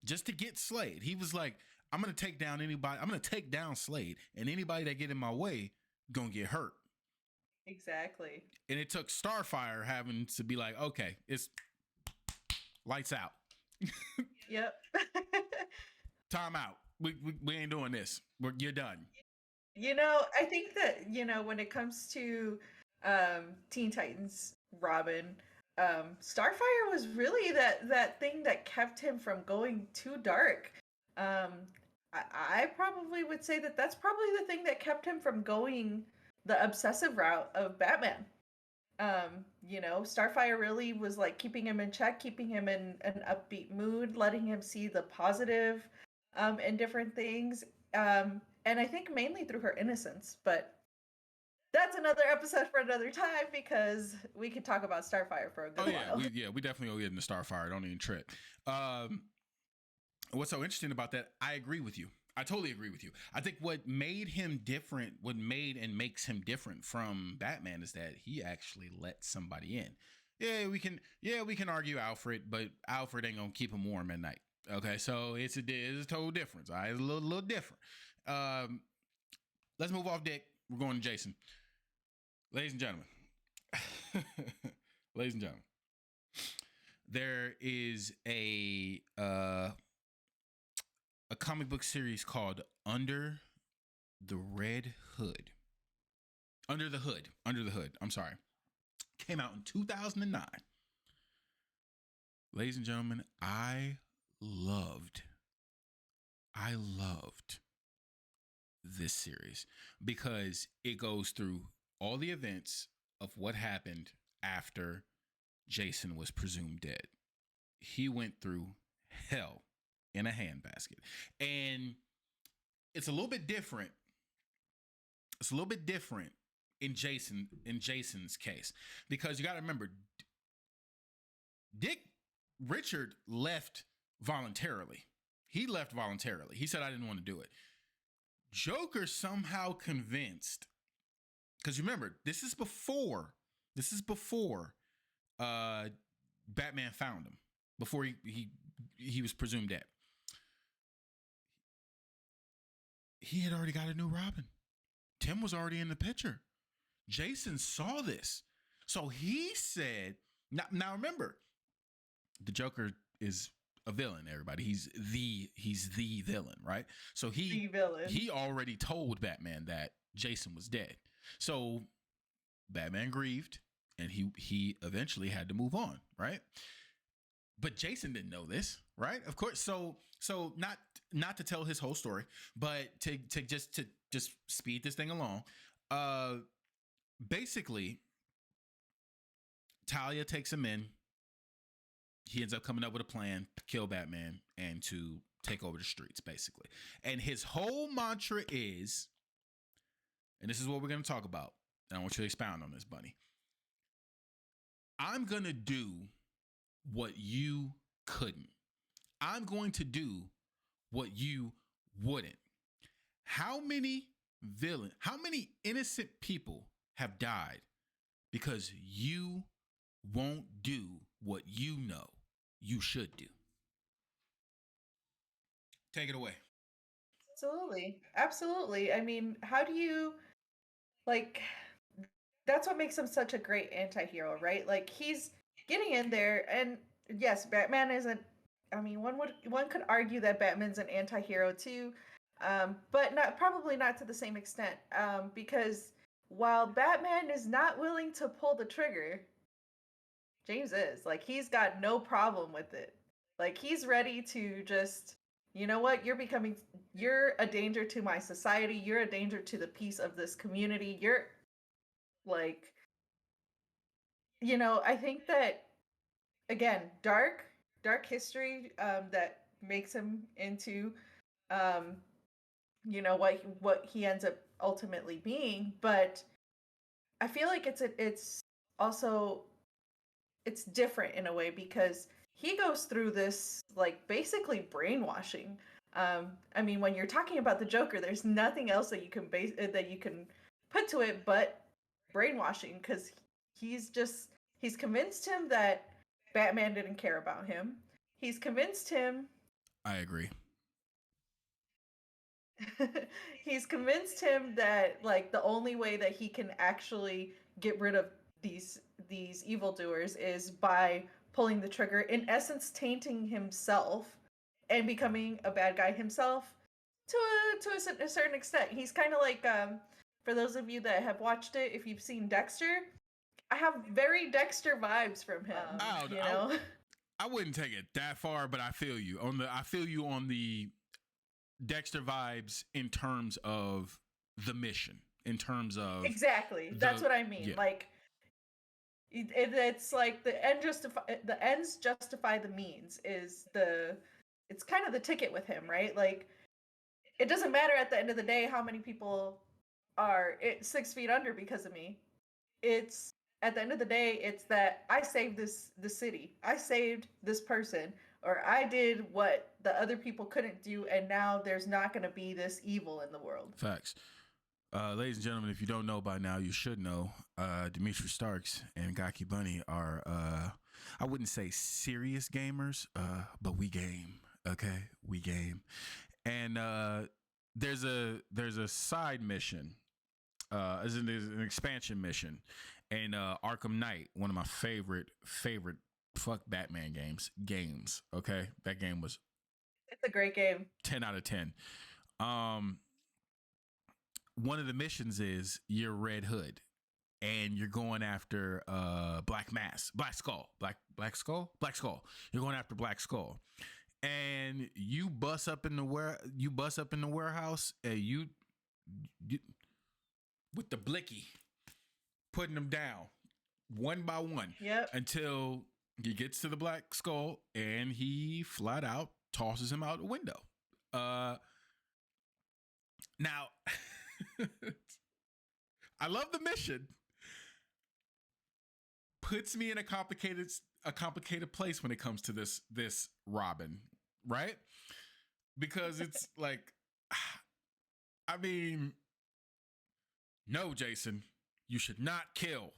just to get Slade. He was like, I'm going to take down anybody. I'm going to take down Slade, and anybody that get in my way going to get hurt. Exactly. And it took Starfire having to be like, okay, it's lights out. Yep. Time out. We ain't doing this. You're done. You know, I think that, you know, when it comes to Teen Titans Robin, Starfire was really that thing that kept him from going too dark. I probably would say that that's probably the thing that kept him from going the obsessive route of Batman. You know, Starfire really was like keeping him in check, keeping him in an upbeat mood, letting him see the positive in different things. And I think mainly through her innocence, but that's another episode for another time because we could talk about Starfire for a good while. We definitely will get into Starfire. Don't even trip. What's so interesting about that, I agree with you. I totally agree with you. I think what made him different, what made and makes him different from Batman is that he actually let somebody in. We can argue Alfred, but Alfred ain't gonna keep him warm at night. Okay, so it's a total difference. All right, it's a little different. Let's move off Dick. We're going to Jason. Ladies and gentlemen. Ladies and gentlemen. There is a comic book series called Under the Hood. I'm sorry. Came out in 2009. Ladies and gentlemen, I loved this series because it goes through all the events of what happened after Jason was presumed dead. He went through hell in a handbasket. And it's a little bit different. It's a little bit different in Jason's case, because you got to remember, Richard left voluntarily. He left voluntarily. He said, I didn't want to do it. Joker somehow convinced, because remember, this is before Batman found him, before he was presumed dead. He had already got a new Robin. Tim was already in the picture. Jason saw this. So he said, now remember, the Joker is a villain, everybody. He's the villain, right? So he already told Batman that Jason was dead. So Batman grieved, and he eventually had to move on, right? But Jason didn't know this, right? Of course. So not to tell his whole story, but to just speed this thing along. Basically, Talia takes him in. He ends up coming up with a plan to kill Batman and to take over the streets, basically. And his whole mantra is, and this is what we're going to talk about, and I want you to expound on this, Bunny. I'm going to do what you couldn't. I'm going to do what you wouldn't. How many innocent people have died because you won't do what you know you should do? Take it away. Absolutely. I mean, how do you, like, that's what makes him such a great anti-hero, right? Like, he's getting in there, and yes, Batman isn't, I mean, one could argue that Batman's an anti-hero too, but probably not to the same extent, because while Batman is not willing to pull the trigger, James is. Like, he's got no problem with it. Like, he's ready to just, you know what, you're a danger to my society, you're a danger to the peace of this community, Like, I think that, again, dark history, that makes him into, um, what he ends up ultimately being. But I feel like it's also, it's different in a way because he goes through this, like, basically brainwashing. I mean, when you're talking about the Joker, there's nothing else that you can put to it but brainwashing, because he's convinced him that Batman didn't care about him. He's convinced him I agree. he's convinced him that, like, the only way that he can actually get rid of these evildoers is by pulling the trigger, in essence tainting himself and becoming a bad guy himself to a certain extent. He's kind of like, for those of you that have watched it, if you've seen Dexter, I have very Dexter vibes from him. I wouldn't take it that far, but I feel you on the Dexter vibes in terms of the mission, in terms of exactly. That's what I mean. Yeah. Like, it's like the ends justify the means it's kind of the ticket with him, right? Like, it doesn't matter at the end of the day how many people are 6 feet under because of me. It's, at the end of the day, it's that I saved the city, I saved this person, or I did what the other people couldn't do, and now there's not going to be this evil in the world. Facts. Ladies and gentlemen, if you don't know by now, you should know. Dimitri Starks and Gaki Bunny are, I wouldn't say serious gamers, but we game. Okay, we game. And there's a side mission, there's an expansion mission, and Arkham Knight, one of my favorite fuck Batman games. Okay, that game was, it's a great game. 10 out of 10. One of the missions is you're Red Hood and you're going after Black Skull. You're going after Black Skull. And you bust up in the warehouse, and you with the blicky putting them down one by one. Yep. Until he gets to the Black Skull and he flat out tosses him out the window. Now I love the mission. Puts me in a complicated place when it comes to this Robin, right? Because it's like, I mean, no, Jason, you should not kill.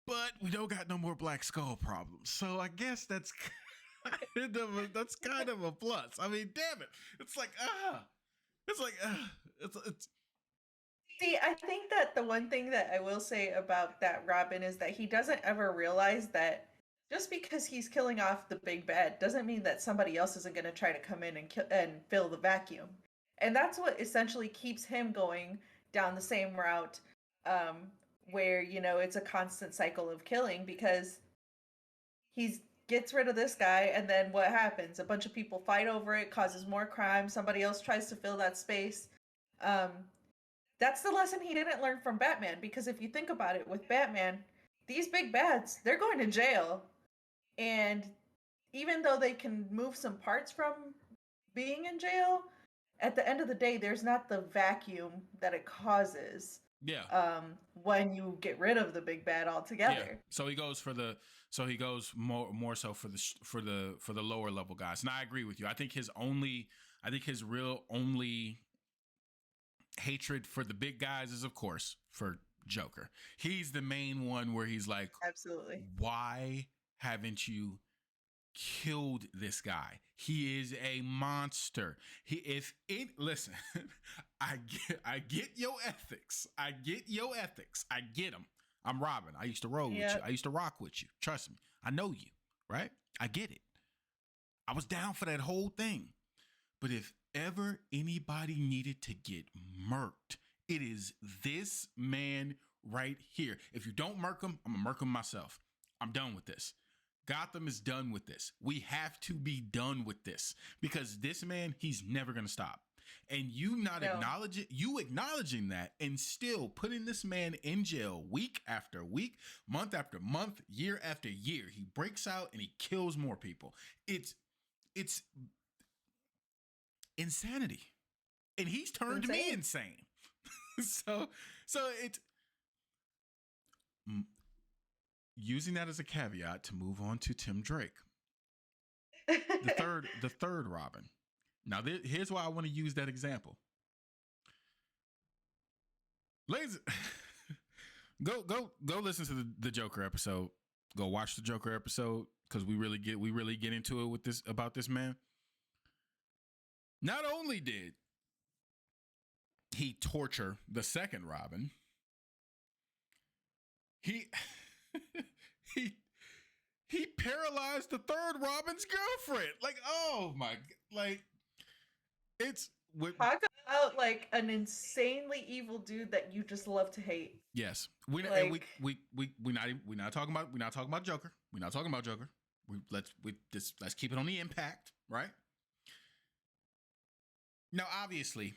But we don't got no more Black Skull problems, so I guess that's kind of a plus. I mean, damn it, it's like it's. See, I think that the one thing that I will say about that Robin is that he doesn't ever realize that just because he's killing off the big bad doesn't mean that somebody else isn't going to try to come in and fill the vacuum. And that's what essentially keeps him going down the same route, where, it's a constant cycle of killing, because he gets rid of this guy, and then what happens? A bunch of people fight over it, causes more crime, somebody else tries to fill that space. That's the lesson he didn't learn from Batman, because if you think about it, with Batman, these big bads, they're going to jail. And even though they can move some parts from being in jail, at the end of the day, there's not the vacuum that it causes. Yeah. When you get rid of the big bad altogether. Yeah. So he goes more so for the lower level guys. And I agree with you. I think his real only hatred for the big guys is, of course, for Joker. He's the main one where he's like, absolutely, why haven't you killed this guy? He is a monster. Listen, I get your ethics. I get them. I'm Robin. I used to roll with you. I used to rock with you. Trust me. I know you, right? I get it. I was down for that whole thing. But if ever anybody needed to get murked, it is this man right here. If you don't murk him, I'm gonna murk him myself. I'm done with this. Gotham is done with this. We have to be done with this, because this man, he's never gonna stop. And you not No. acknowledging that and still putting this man in jail week after week, month after month, year after year. He breaks out and he kills more people. It's insanity. And he's turned me insane. so it's using that as a caveat to move on to Tim Drake. The third Robin. Now, here's why I want to use that example. Ladies, go listen to the Joker episode. Go watch the Joker episode because we really get into it with this about this man. Not only did he torture the second Robin, he he paralyzed the third Robin's girlfriend. Like, oh my, like it's talk about like an insanely evil dude that you just love to hate. Yes, we're not talking about Joker. We're not talking about Joker. Let's keep it on the impact, right? Now, obviously,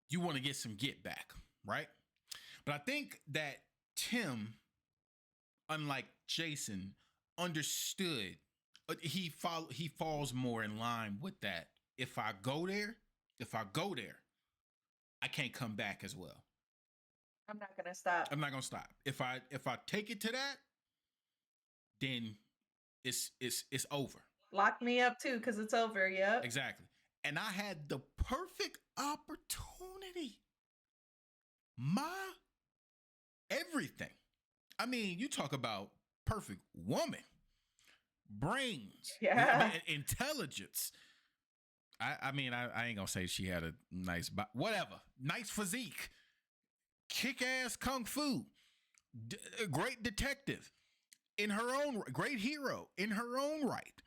you want to get some get back, right? But I think that Tim, unlike Jason, understood. He falls more in line with that. If I go there, I can't come back as well. I'm not gonna stop. I'm not gonna stop. If I take it to that, then it's over. Lock me up too, because it's over. Yep. Exactly. And I had the perfect opportunity. My everything. I mean, you talk about perfect woman, brains, intelligence. I mean, I ain't gonna say she had a nice, whatever, nice physique, kick-ass kung fu, great detective in her own, great hero in her own right.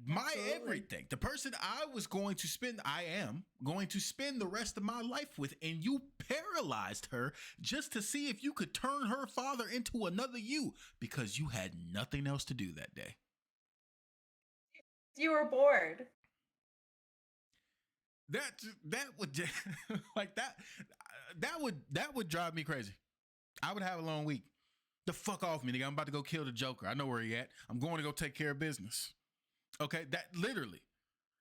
My Absolutely. Everything, the person I am going to spend the rest of my life with, and you paralyzed her just to see if you could turn her father into another you because you had nothing else to do that day. You were bored. That would like that would drive me crazy. I would have a long week. The fuck off me, nigga. I'm about to go kill the Joker. I know where he at. I'm going to go take care of business. Okay, that literally,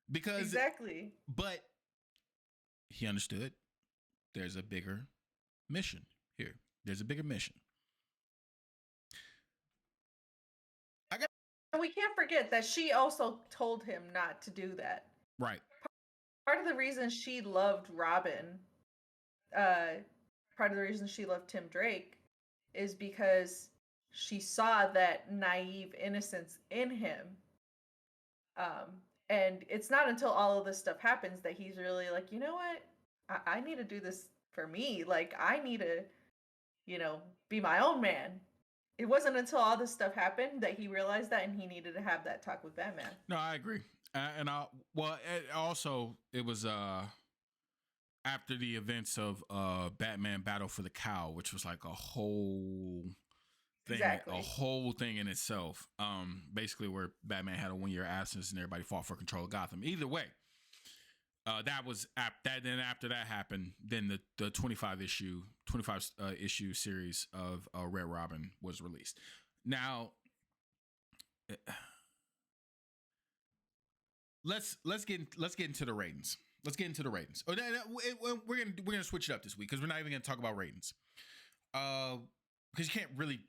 because exactly. But he understood. There's a bigger mission here. There's a bigger mission. We can't forget that she also told him not to do that. Right. Part of the reason she loved Robin, part of the reason she loved Tim Drake, is because she saw that naive innocence in him. And it's not until all of this stuff happens that he's really like, you know what? I need to do this for me. Like, I need to, be my own man. It wasn't until all this stuff happened that he realized that, and he needed to have that talk with Batman. No, I agree. It was after the events of Batman Battle for the Cowl, which was like a whole thing, exactly. A whole thing in itself. Basically where Batman had a 1-year absence and everybody fought for control of Gotham. Either way, that was that. Then after that happened, then the 25 issue series of Red Robin was released. Now, let's get into the ratings. Let's get into the ratings. We're gonna switch it up this week because we're not even gonna talk about ratings. Because you can't really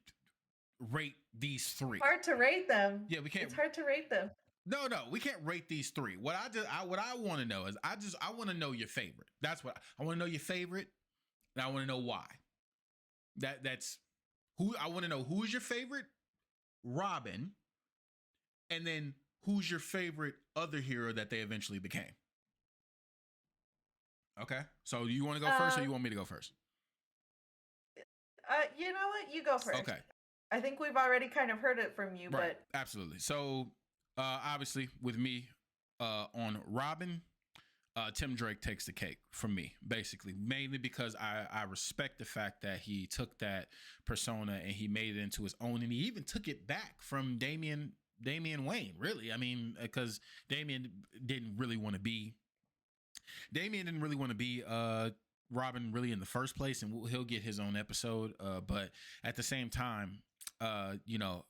rate these three. Hard to rate them. Yeah, we can't. It's hard to rate them. No, we can't rate these three. What I want to know is I want to know your favorite. That's what I want to know, your favorite, and I want to know why. That's who I want to know. Who is your favorite Robin, and then who's your favorite other hero that they eventually became? Okay, so you want to go first, or you want me to go first? You know what? You go first. Okay. I think we've already kind of heard it from you, right. but Absolutely. So, obviously, with me on Robin, Tim Drake takes the cake from me, basically, mainly because I respect the fact that he took that persona and he made it into his own, and he even took it back from Damian Wayne. Really, I mean, because Damian didn't really want to be Damian didn't really want to be Robin really in the first place, and he'll get his own episode. But at the same time, you know,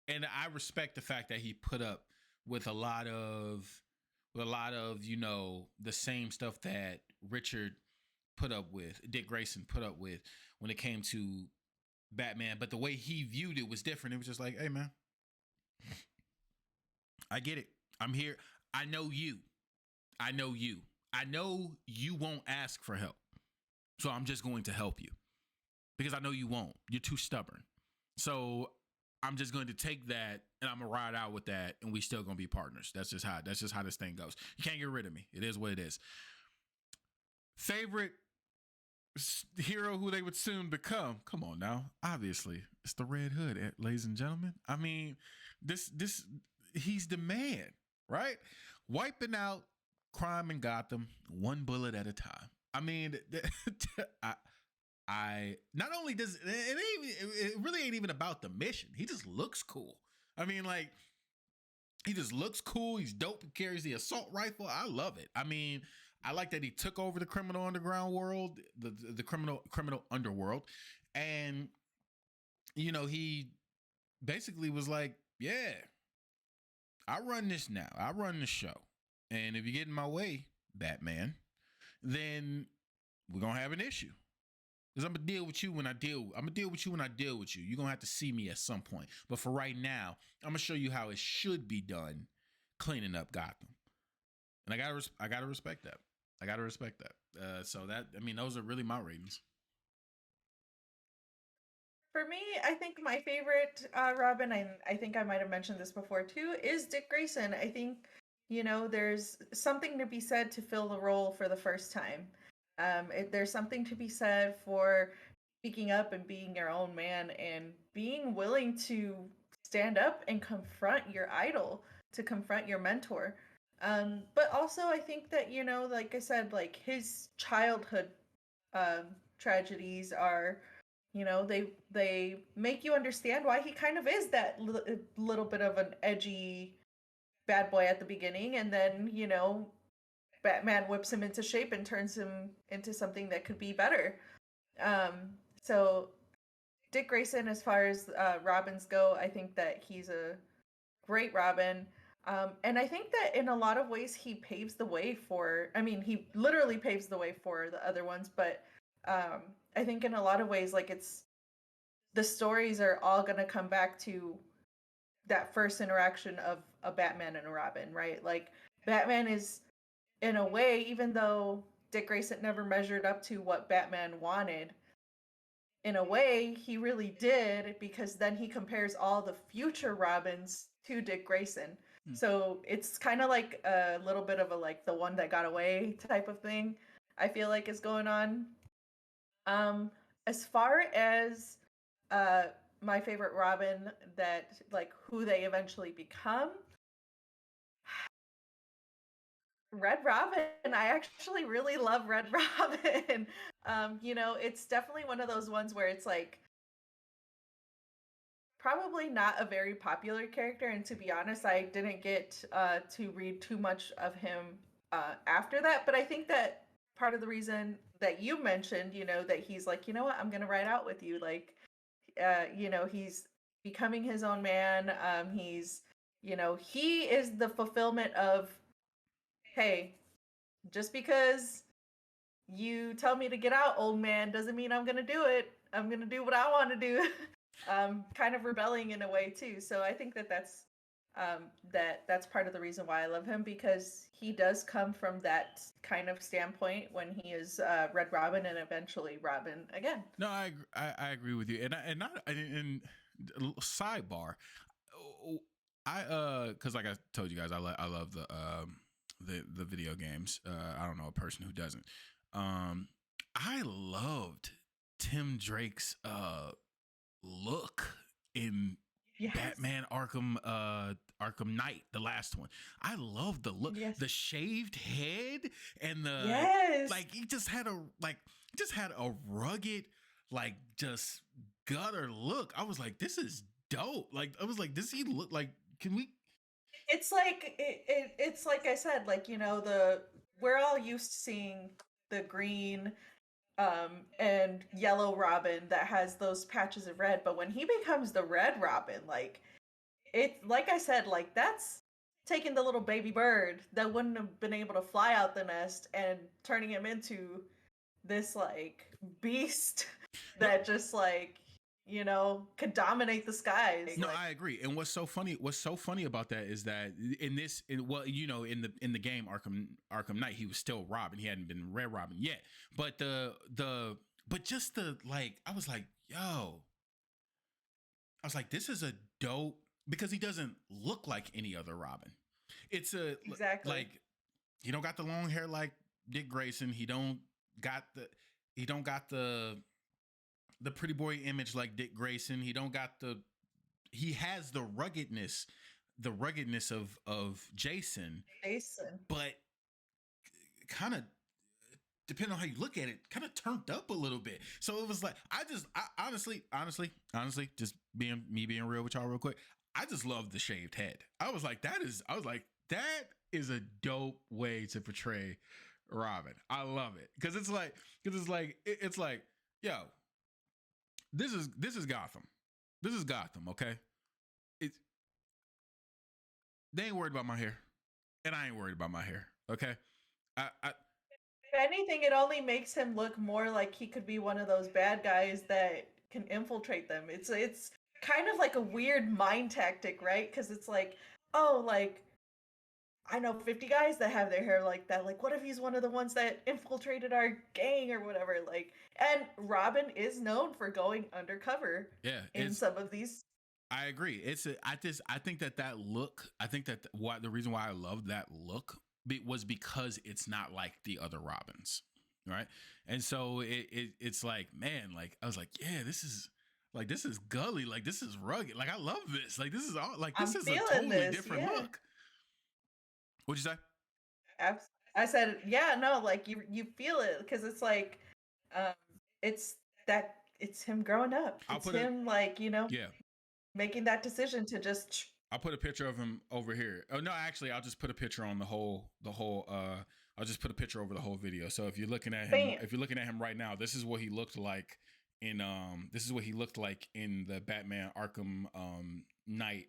and I respect the fact that he put up with a lot of you know, the same stuff that Richard put up with, Dick Grayson put up with when it came to Batman. But the way he viewed it was different. It was just like, hey man, I get it. I'm here. I know you. I know you. I know you won't ask for help. So I'm just going to help you because I know you won't. You're too stubborn. So I'm just going to take that and I'm gonna ride out with that, and we still gonna be partners. That's just how this thing goes. You can't get rid of me. It is what it is. Favorite hero who they would soon become? Come on now. Obviously, it's the Red Hood, ladies and gentlemen. I mean, this he's the man, right? Wiping out crime in Gotham one bullet at a time. I mean, I not only does it really ain't even about the mission. He just looks cool. I mean, like, he just looks cool. He's dope. He carries the assault rifle. I love it. I mean, I like that he took over the criminal underground world, the criminal underworld, and you know, he basically was like, yeah, I run this now. I run the show, and if you get in my way, Batman, then we're gonna have an issue. Because I'm gonna deal with you when I deal. I'm gonna deal with you when I deal with you. You're gonna have to see me at some point. But for right now, I'm gonna show you how it should be done, cleaning up Gotham. And I gotta respect that. I gotta respect that. So that, I mean, those are really my ratings. For me, I think my favorite Robin, I think I might have mentioned this before too, is Dick Grayson. I think, you know, there's something to be said to fill the role for the first time. There's something to be said for speaking up and being your own man and being willing to stand up and confront your idol, to confront your mentor. But also, I think that, you know, like I said, like his childhood tragedies are, you know, they make you understand why he kind of is that little bit of an edgy bad boy at the beginning, and then, you know, Batman whips him into shape and turns him into something that could be better. So Dick Grayson, as far as Robins go, I think that he's a great Robin. And I think that in a lot of ways he paves the way for, I mean, he literally paves the way for the other ones, but I think in a lot of ways, like, it's, the stories are all going to come back to that first interaction of a Batman and a Robin, right? Like, Batman is, in a way, even though Dick Grayson never measured up to what Batman wanted, in a way, he really did, because then he compares all the future Robins to Dick Grayson. So it's kind of like a little bit of a, like, the one that got away type of thing, I feel like, is going on. As far as my favorite Robin, that, like, who they eventually become, Red Robin. I actually really love Red Robin. You know, it's definitely one of those ones where it's like probably not a very popular character, and to be honest, I didn't get to read too much of him after that. But I think that part of the reason that you mentioned, you know, that he's like, you know what, I'm gonna ride out with you, like, you know, he's becoming his own man. He's, you know, he is the fulfillment of, hey, just because you tell me to get out, old man, doesn't mean I'm gonna do it. I'm gonna do what I want to do. Kind of rebelling in a way too. So I think that that's part of the reason why I love him, because he does come from that kind of standpoint when he is Red Robin and eventually Robin again. No, I agree with you, and sidebar, because like I told you guys, I love the video games. I don't know a person who doesn't. I loved Tim Drake's look in Batman Arkham Knight, the last one. I love the look, the shaved head, and the like. He just had a rugged, like, just gutter look. I was like, this is dope. Like, I was like, does he look like? Can we? It's like it's like I said, like, you know, the we're all used to seeing the green and yellow Robin that has those patches of red, but when he becomes the red Robin, like like I said, like that's taking the little baby bird that wouldn't have been able to fly out the nest and turning him into this like beast No, that just like, could dominate the skies. no, Like, I agree. And what's so funny about that is that in the game Arkham Knight, he was still Robin. He hadn't been Red Robin yet. But but just the like, I was like, this is a dope, because he doesn't look like any other Robin. It's a exactly. like, he don't got the long hair like Dick Grayson. He don't got the pretty boy image like Dick Grayson. He has the ruggedness of Jason, but kind of, depending on how you look at it, kind of turned up a little bit. So it was like, I honestly, just being real with y'all real quick, I just love the shaved head. I was like, that is a dope way to portray Robin. I love it. Cause it's like, yo, this is Gotham. This is Gotham. Okay. They ain't worried about my hair, and I ain't worried about my hair. Okay. If anything, it only makes him look more like he could be one of those bad guys that can infiltrate them. It's kind of like a weird mind tactic, right? Because it's like, oh, like I know 50 guys that have their hair like that. Like, what if he's one of the ones that infiltrated our gang or whatever? Like, and Robin is known for going undercover. Yeah, in some of these. I agree. I think that look. I think that the reason why I love that look was because it's not like the other Robins, right? And so it's like, man, like I was like, yeah, this is gully, like this is rugged, like I love this, like this is all, like this is a totally different look. What'd you say? I said, yeah, no, like you feel it because it's like, it's him growing up. It's him making that decision to just. I'll put a picture of him over here. Oh no, actually, I'll just put a picture on the whole. I'll just put a picture over the whole video. So if you're looking at him, right now, this is what he looked like in the Batman Arkham Knight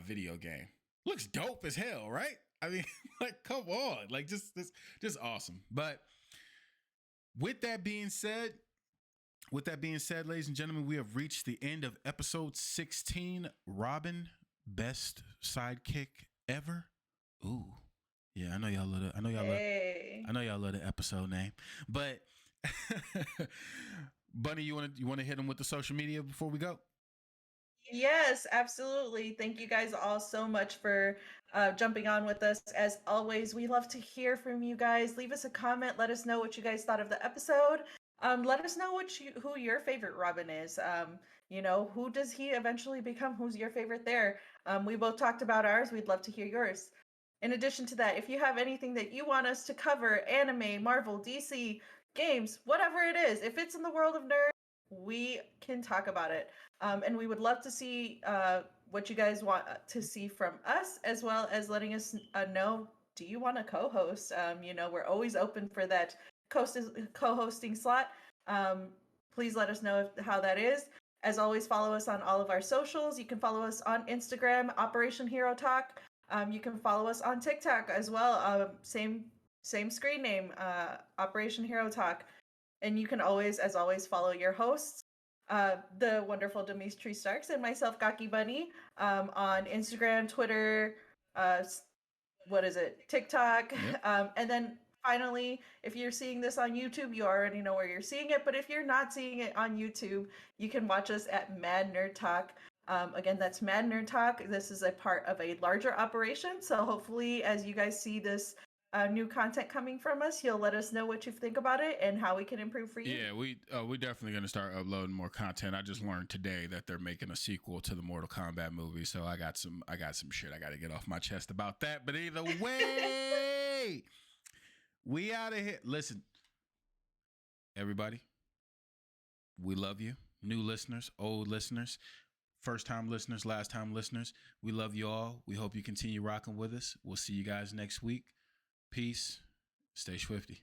video game. Looks dope as hell, right? I mean, like, come on, like just awesome. But with that being said, ladies and gentlemen, we have reached the end of episode 16. Robin, best sidekick ever. Ooh, yeah, I know y'all love it. I know y'all love the episode name. But Bunny, you want to hit them with the social media before we go? Yes, absolutely. Thank you guys all so much for jumping on with us. As always, we love to hear from you guys. Leave us a comment. Let us know what you guys thought of the episode. Let us know who your favorite Robin is. Who does he eventually become? Who's your favorite there? We both talked about ours. We'd love to hear yours. In addition to that, if you have anything that you want us to cover, anime, Marvel, DC, games, whatever it is, if it's in the world of nerds, we can talk about it. And we would love to see what you guys want to see from us, as well as letting us know, do you want to co-host? We're always open for that co-hosting slot. Please let us know how that is. As always, follow us on all of our socials. You can follow us on Instagram, Operation Hero Talk. You can follow us on TikTok as well. Same screen name, Operation Hero Talk. And you can always, as always, follow your hosts, the wonderful Demetri Starks and myself, Gaki Bunny, on Instagram, Twitter, TikTok. Yep. And then finally, if you're seeing this on YouTube, you already know where you're seeing it. But if you're not seeing it on YouTube, you can watch us at M.A.D Nerd Talk. Again, that's M.A.D Nerd Talk. This is a part of a larger operation. So hopefully, as you guys see this new content coming from us, you'll let us know what you think about it and how we can improve for you. Yeah, we're definitely going to start uploading more content. I just learned today that they're making a sequel to the Mortal Kombat movie, so I got some shit I got to get off my chest about that. But either way, we out of here. Listen, everybody, we love you. New listeners, old listeners, first time listeners, last time listeners. We love you all. We hope you continue rocking with us. We'll see you guys next week. Peace Stay swifty.